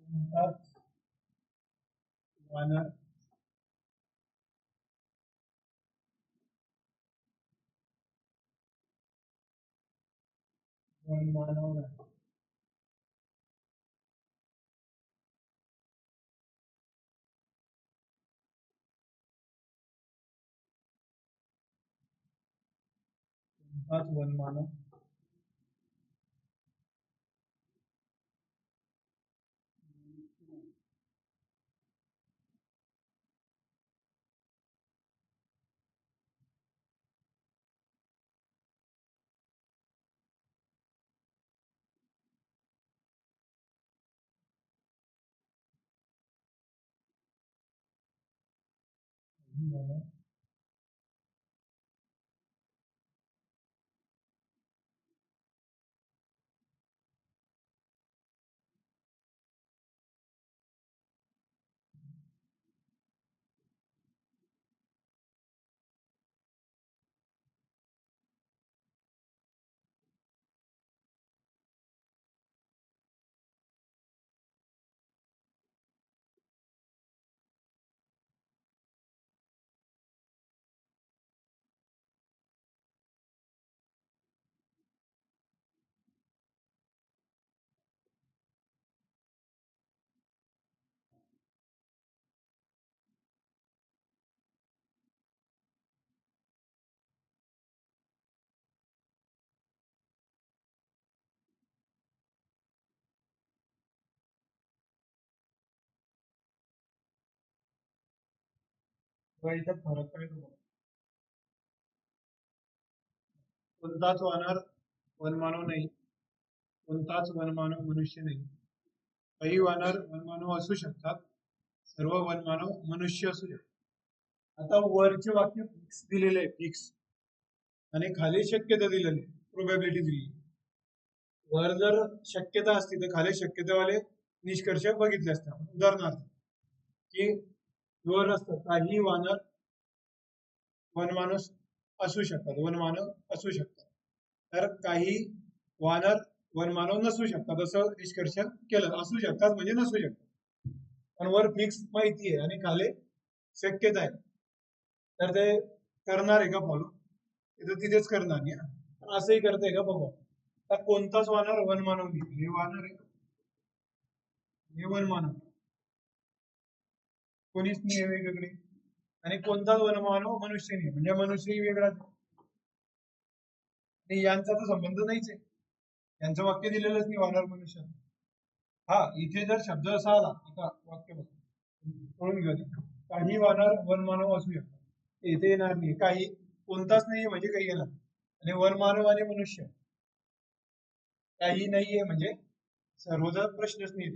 [SPEAKER 1] कोणताच वानर मानव नाही. कोणताच वनमानव इथं फरक काय तुम्हाला? कोणताच वानर वनमानव नाही, कोणताच वनमानव मनुष्य नाही. काही वानर वनमानव असू शकतात, सर्व वनमानव मनुष्य असू शकतात. आता वरचे वाक्य फिक्स दिलेले आहे, फिक्स, आणि खाली शक्यता दिलेली, प्रोबॅबिलिटी दिली. वर जर शक्यता असती तर खाली शक्यतेवाले निष्कर्ष बघितले असते. उदाहरणार्थ की वर असतं काही वानर वनमाणूस असू शकतात, वनमानव असू शकतात, तर काही वानर वनमानव नसू शकतात असं निष्कर्ष केलं. असू शकतात म्हणजे नसू शकतात, पण वर फिक्स माहिती आहे आणि खाली शक्यता आहे, तर ते करणार आहे का फॉलो? तर तिथेच करणार नाही. असंही करताय का बघा. आता कोणताच वानर वनमानव नाही, हे वानर आहे, हे वनमानव, कोणीच नाही आहे वेगवेगळे, आणि कोणताच वनमानव मनुष्य नाही म्हणजे मनुष्यही वेगळाच. यांचा तर संबंध नाहीच आहे, यांचं वाक्य दिलेलंच नाही वानर मनुष्य. हा, इथे जर शब्द असा आला, आता वाक्य कळून घेऊ, काही वानर वनमानव असू शकतात, इथे येणार नाही. काही कोणताच नाही म्हणजे काही येणार, आणि वनमानव आणि मनुष्य काही नाहीये म्हणजे सर्वजण प्रश्नच नाही,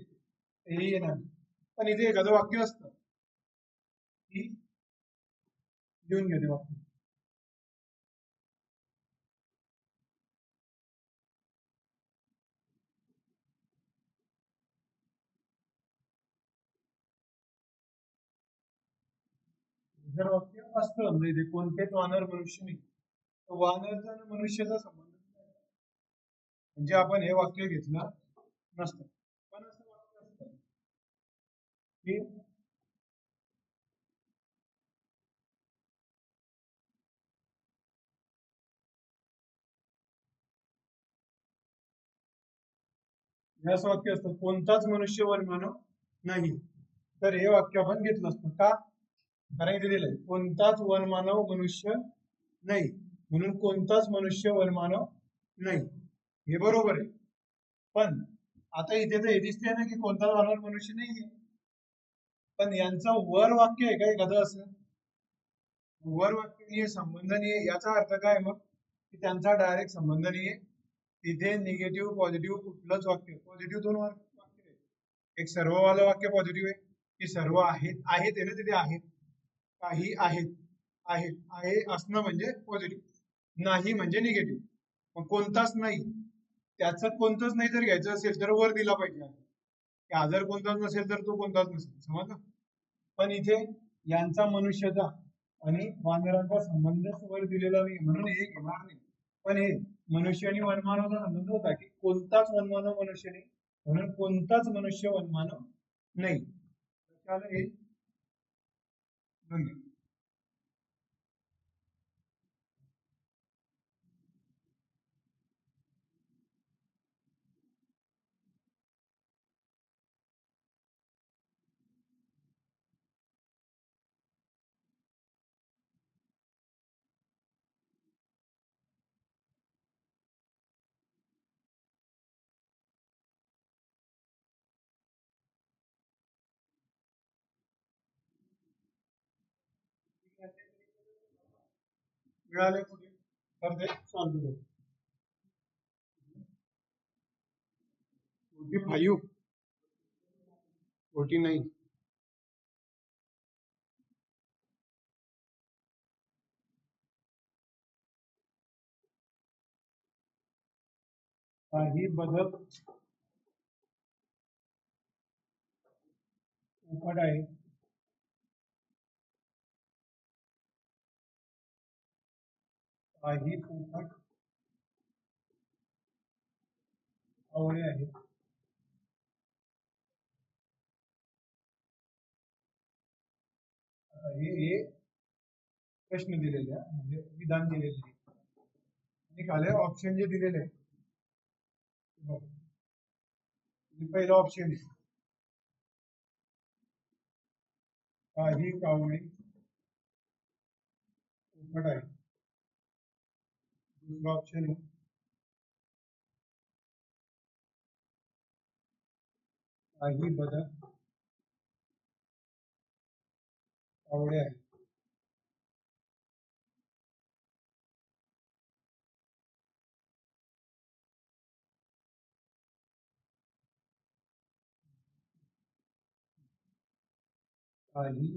[SPEAKER 1] तेही येणार नाही. पण इथे एखादं वाक्य असतं की घेऊन घेते वाक्य. जर वाक्य असतं म्हणजे इथे कोणतेच वानर मनुष्य नाही, तर वानरचा आणि मनुष्याचा संबंध नाही. म्हणजे आपण हे वाक्य घेतलं नसतं. पण असं वाक्य असतं की हे असं वाक्य असतं, कोणताच मनुष्य वनमानव नाही. तर हे वाक्य आपण घेतलं असतं का? कारण इथे दिलंय कोणताच वनमानव मनुष्य नाही, म्हणून कोणताच मनुष्य वनमानव नाही, हे बरोबर आहे. पण आता इथे तर हे दिसतंय ना की कोणताच वनमानव मनुष्य नाहीये. पण यांचं वर वाक्य आहे का एखादं असं? वर वाक्य नाहीये, संबंध नाहीये, याचा अर्थ काय मग? की त्यांचा डायरेक्ट संबंध नाहीये. तिथे निगेटिव्ह पॉझिटिव्ह कुठलंच वाक्य, पॉझिटिव्ह दोन वाक्य आहे. एक सर्ववालं वाक्य पॉझिटिव्ह आहे की सर्व आहेत, आहेत आहे ना तिथे, आहेत, काही आहेत, आहेत, आहे असणं म्हणजे पॉझिटिव्ह, नाही म्हणजे निगेटिव्ह. मग कोणताच नाही, त्याचं कोणतंच नाही जर घ्यायचं असेल तर वर दिला पाहिजे की हा जर कोणताच नसेल तर तो कोणताच नसेल, समजलं? पण इथे यांचा मनुष्याचा आणि वानरांचा संबंधच वर दिलेला नाही, म्हणून हे घेणार नाही. पण हे मनुष्य आणि वनमानवाचा संबंध होता की कोणताच वनमानव मनुष्य नाही, म्हणून कोणताच मनुष्य वनमानव नाही. त्याला हे धन्यवाद. मिळाले कुठे? तर ते सॉल्व्ह करू. 45, 49. काही बदक पोपट आहे, काही पोपट आवळे आहेत, हे प्रश्न दिलेले आहे, म्हणजे विधान दिलेले आहे. आणि खाली ऑप्शन जे दिलेले आहे, बघ, हे पहिलं ऑप्शन आहे, काही कावळे पोपट आहे. दुसरं ऑप्शन आहे, काही बदक कावळे आहेत. काही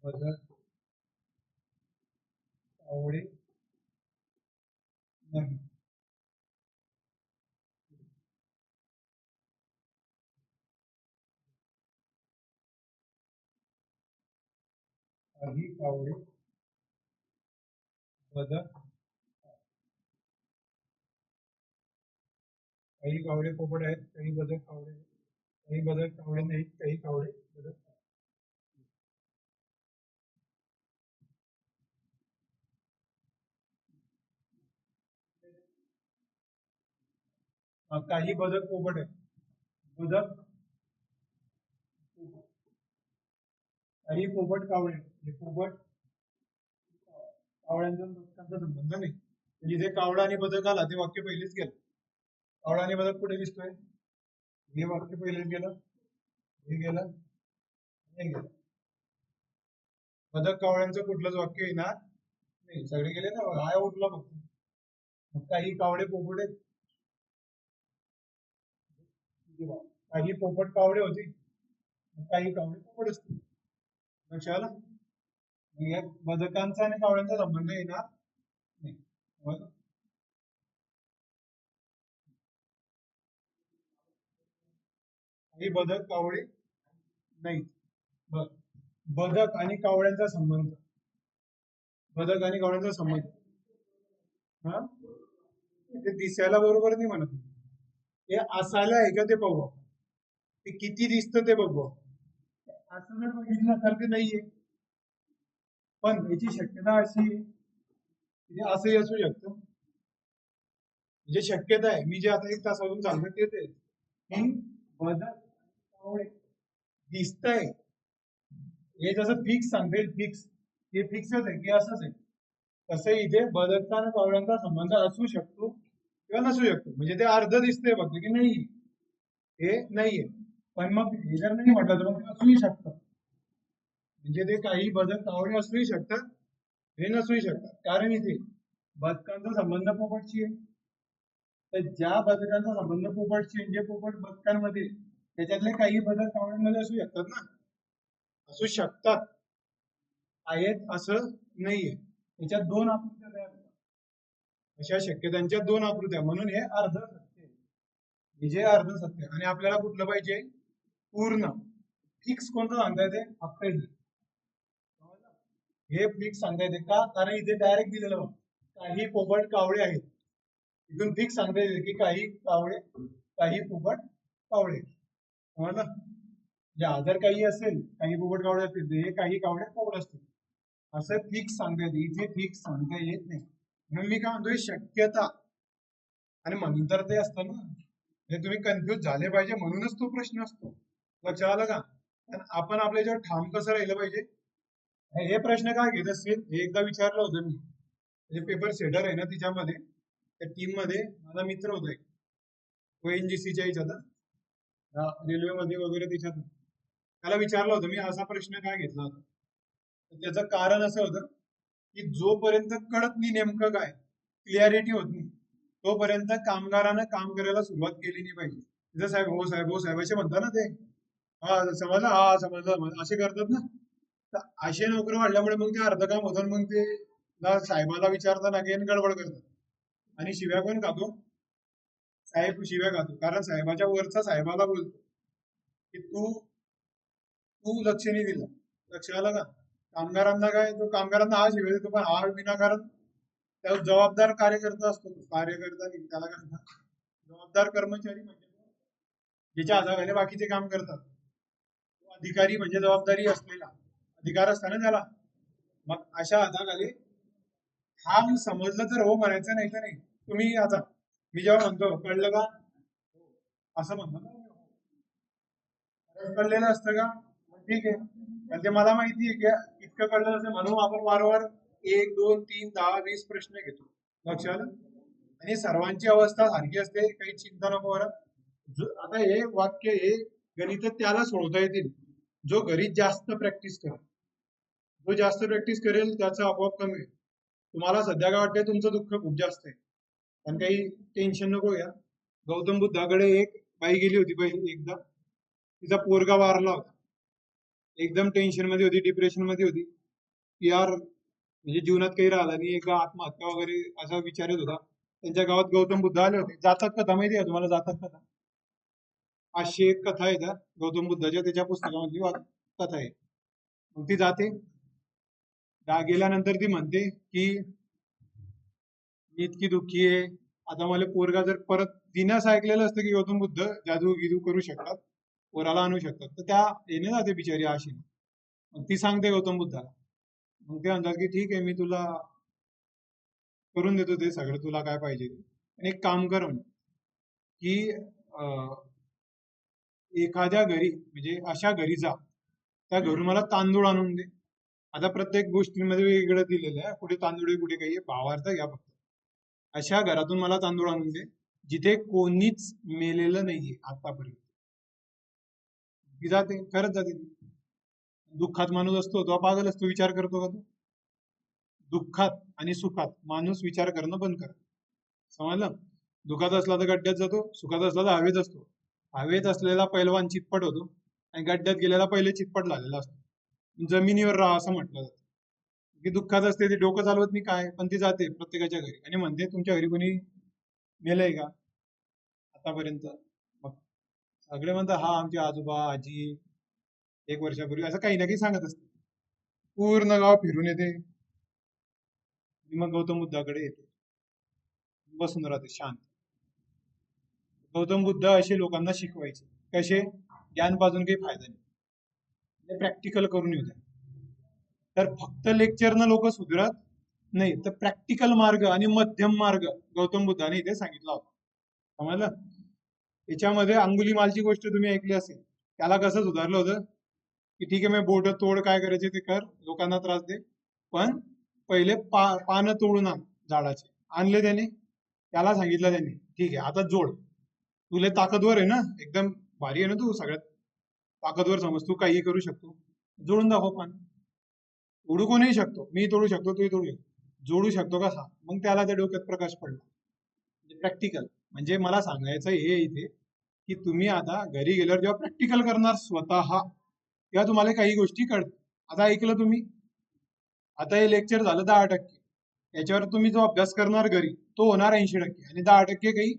[SPEAKER 1] बदक कावळे नाही. काही कावळे बदक, काही कावळे पोपट आहेत, काही बदक कावळे आहेत, काही बदक कावळे नाहीत, काही कावळे बदक आहेत. काही बदक पोपट आहेत, बदक काही पोपट कावळे, म्हणजे पोपट कावळ्यांचा आणि बदकांचा संबंध नाही. जिथे कावळा आणि बदक आला ते वाक्य पहिलेच गेलं. कावळा आणि बदक कुठे दिसतोय? हे वाक्य पहिलेच गेलं, हे गेलं, हे गेलं. बदक कावळ्यांचं कुठलंच वाक्य येणार नाही, सगळे गेले ना, हा उठला फक्त. मग काही कावळे पोपट आहेत, काही पोपट कावळे होते, काही कावळे पोपट असतील. लक्षात आलं? मग या बदकांचा आणि कावळ्यांचा संबंध येणार नाही. समजलं? काही बदक कावळे नाही. बदक आणि कावळ्यांचा संबंध, बदक आणि कावळ्यांचा संबंध. हा, ते दिसायला बरोबर नाही म्हणत. हे असायला आहे का ते बघू, ते किती दिसतं ते बघू. असं जर बघितलं तर ते नाहीये, पण याची शक्यता अशी आहे की ते असंही असू शकतं. म्हणजे शक्यता आहे, मी जे आता 1 तासातून सांगतो तेच आहे की बदक कावळे दिसतंय, हे जसं फिक्स सांगता येईल, फिक्स हे फिक्सच आहे की असंच आहे, तसं इथे बदकचा आणि कावळ्यांचा संबंध असू शकतो किंवा नसू शकतो. म्हणजे ते अर्ध दिसतंय फक्त की नाही, हे नाहीये. पण मग हे जर नाही म्हटलं तर मग ते असूही शकतं. म्हणजे ते काही बदक कावळे असूही शकतात, हे नसूही शकतात. कारण इथे बदकांचा संबंध पोपटशी आहे, तर ज्या बदकांचा संबंध पोपटशी आहे, जे पोपट बदकांमध्ये, त्याच्यातले काही बदक कावळ्यांमध्ये असू शकतात ना, असू शकतात, आहेत असं नाहीये. त्याच्यात 2 आकृत्या तयार होतात, अशा शक्यतांच्या 2 आकृत्या, म्हणून हे अर्ध सत्य आहे. हे जे अर्ध सत्य आहे. आणि आपल्याला कुठलं पाहिजे, पूर्ण. फिक्स कोणतं सांगता येते, फक्त हे फिक्स सांगता येते का, कारण इथे डायरेक्ट दिलेलं बघ, काही पोपट कावळे आहेत, इथून फिक्स सांगता येते की काही कावळे, काही पोपट कावळे. समजलं? म्हणजे जर काही असेल, काही पोपट कावळे असतील तर हे काही कावळे पोपट असतील, असं फिक्स सांगता येते. इथे फिक्स सांगता येत नाही. म्हणून मी काय म्हणतोय, शक्यता. आणि म्हणून तर ते असतं ना, म्हणजे तुम्ही कन्फ्युज झाले पाहिजे म्हणूनच तो प्रश्न असतो. लक्षात आलं का? आणि आपण आपल्या याच्यावर ठाम कसं राहिलं पाहिजे. हे प्रश्न काय घेत असतील हे एकदा विचारलं होतं मी, म्हणजे पेपर सेटर आहे ना तिच्यामध्ये, त्या टीम मध्ये माझा मित्र होता एक, ONGC याच्यात रेल्वेमध्ये वगैरे, त्याच्यात त्याला विचारलं होतं मी असा प्रश्न काय घेतला होता. तर त्याचं कारण असं होतं की जोपर्यंत कळत नाही नेमकं काय, क्लिअरिटी होत नाही, तोपर्यंत कामगारानं काम करायला सुरुवात केली नाही पाहिजे. तिथं साहेब हो साहेब हो साहेब असे म्हणतात ना ते, हा समजलं, हा समजलं, असे करतात ना. तर असे नोकरी वाढल्यामुळे मग ते अर्ध काम होतं, मग ते ना साहेबाला विचारताना अगेन गडबड करतात. आणि शिव्या कोण खातो, साहेब शिव्या खातो, कारण साहेबाच्या वरचा साहेबाला बोलतो की तू तू लक्ष नाही दिलं. लक्ष आलं का? कामगारांना काय, तो कामगारांना हा शिव्या देतो, पण हा विनाकारण त्या जबाबदार कार्यकर्ता असतो, तो कार्यकर्ता नाही, त्याला काय म्हणतात, जबाबदार कर्मचारी, म्हणजे ज्याच्या हाताखाली बाकीचे काम करतात. तो अधिकारी म्हणजे जबाबदारी असलेला अधिकार असताना त्याला. मग अशा हाताखाली हा समजलं तर हो म्हणायचं, नाही तर नाही. तुम्ही आता मी जेव्हा म्हणतो कळलं का, असं म्हणतो ना, कळलेलं असतं का, मग ठीक आहे. म्हणजे मला माहिती आहे की इतकं कळलं असं, म्हणून आपण वारंवार 1 2 3 10 20 प्रश्न घेतो. लक्ष आलं? आणि सर्वांची अवस्था सारखी असते, काही चिंता नको करा. आता हे वाक्य, हे गणित त्याला सोडवता येतील जो घरी जास्त प्रॅक्टिस करेल. जो जास्त प्रॅक्टिस करेल त्याचं आपोआप कमी होईल. तुम्हाला सध्या काय वाटतंय, तुमचं दुःख खूप जास्त आहे, पण काही टेन्शन नको घ्या. गौतम बुद्धाकडे एक बाई गेली होती पहिले एकदा, तिचा पोरगा वारला होता, एकदम टेन्शन मध्ये होती, डिप्रेशन मध्ये होती, यार म्हणजे जीवनात काही राहिलं नाही, एका आत्महत्या वगैरे असा विचारत होता. त्यांच्या गावात गौतम बुद्ध आले होते. जातक कथा माहिती आहे तुम्हाला, जातक कथा 501 कथा आहे त्या गौतम बुद्धाच्या, त्याच्या पुस्तकामधली कथा आहे. मग ती जाते, गेल्यानंतर ती म्हणते की मी इतकी दुःखी आहे, आता मला पोरगा जर परत दिनास ऐकलेलं असतं की गौतम बुद्ध जादू गिदू करू शकतात, पोराला आणू शकतात, तर त्या येणे जाते बिचारी आशी. मग ती सांगते गौतम बुद्धाला, मग ते म्हणतात की ठीक आहे, मी तुला करून देतो ते सगळं, तुला काय पाहिजे ते. आणि एक काम कर म्हणे, की एखाद्या घरी, म्हणजे अशा घरी जा, त्या घरून मला तांदूळ आणून दे. आता प्रत्येक गोष्टींमध्ये वेगळं दिलेलं आहे, कुठे तांदूळ आहे कुठे काही आहे, भावार्थ घ्या फक्त. अशा घरातून मला तांदूळ आणून दे जिथे कोणीच मेलेलं नाहीये आतापर्यंत. ती जाते, खरंच जाते ती. दुःखात माणूस असतो तो पागल असतो, विचार करतो का तो? दुःखात आणि सुखात माणूस विचार करणं बंद कर. समजलं? दुःखात असला तर गड्ड्यात जातो, सुखात असला तर हवेत असतो. हवेत असलेला पैलवान चितपट होतो, आणि गड्ड्यात गेलेला पहिले चितपट झालेला असतो. जमिनीवर राहा असं म्हटलं जातं. की दुःखात असते ती डोकं चालवत नाही काय, पण ती जाते प्रत्येकाच्या घरी आणि म्हणते तुमच्या घरी कोणी मेलंय का आतापर्यंत. मग सगळे म्हणतात हा आमचे आजोबा आजी 1 वर्षापूर्वी, असं काही ना काही सांगत असते. पूर्ण गाव फिरून येते, मग गौतम बुद्धाकडे येतो, बसून राहते शांत. गौतम बुद्ध असे लोकांना शिकवायचे, कसे? ज्ञान पाजून काही फायदा नाही, प्रॅक्टिकल करून येऊ द्या. तर फक्त लेक्चरनं लोक सुधरत नाही, तर प्रॅक्टिकल मार्ग आणि मध्यम मार्ग गौतम बुद्धाने इथे सांगितला होता. समजलं? याच्यामध्ये अंगुलीमालची गोष्ट तुम्ही ऐकली असेल. त्याला कसं सुधारलं होतं की ठीक आहे, मी बोट तोड, काय करायचे ते कर, लोकांना त्रास दे, पण पहिले पानं तोडून आण झाडाचे. आणले त्याने, त्याला सांगितलं त्यांनी, ठीक आहे आता जोड, तुला ताकदवर आहे ना, एकदम भारी आहे ना तू, सगळ्यात ताकदवर समज, तू काही करू शकतो, जोडून दाखव पान. तोडू कोणीही शकतो, मी तोडू शकतो, तूही तोडू शकतो, जोडू शकतो का सांग. मग त्याला त्या डोक्यात प्रकाश पडला. प्रॅक्टिकल म्हणजे मला सांगायचं हे इथे की तुम्ही आता घरी गेल्यावर जेव्हा प्रॅक्टिकल करणार स्वतः, तेव्हा तुम्हाला काही गोष्टी कळतात. आता ऐकलं तुम्ही, आता हे लेक्चर झालं 10%, याच्यावर तुम्ही जो अभ्यास करणार घरी तो होणार 80%, आणि 10% काही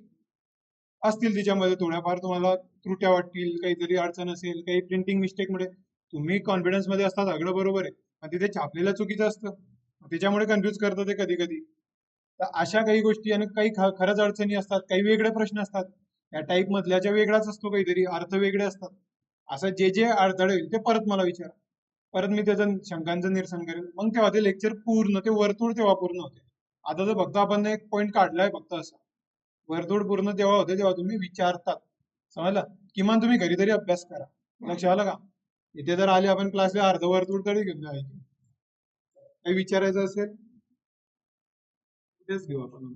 [SPEAKER 1] असतील त्याच्यामध्ये थोड्याफार तुम्हाला त्रुट्या वाटतील, काहीतरी अडचण असेल, काही प्रिंटिंग मिस्टेक मुळे. तुम्ही कॉन्फिडन्स मध्ये असता सगळं बरोबर आहे, पण तिथे छापलेलं चुकीचं असतं, त्याच्यामुळे कन्फ्युज करतं ते कधी कधी. तर अशा काही गोष्टी, आणि काही खरंच अडचणी असतात, काही वेगळे प्रश्न असतात, या टाईप मधल्याच्या वेगळाच असतो, काहीतरी अर्थ वेगळे असतात. असं जे जे अडथळे होईल ते परत मला विचारा, परत मी त्याचं शंकांचं निरसन करेल, मग तेव्हा ते लेक्चर पूर्ण, ते वर्तुळ तेव्हा पूर्ण होते. आता जर फक्त आपण एक पॉईंट काढलाय फक्त असं, वर्तुळ पूर्ण तेव्हा होते जेव्हा तुम्ही विचारतात. समजलं? किमान तुम्ही घरी तरी अभ्यास करा. लक्ष आलं का? इथे जर आले आपण क्लासला, अर्ध वर्तुळ तरी घेऊन जायचे. काही विचारायचं असेल तेच घेऊ आपण.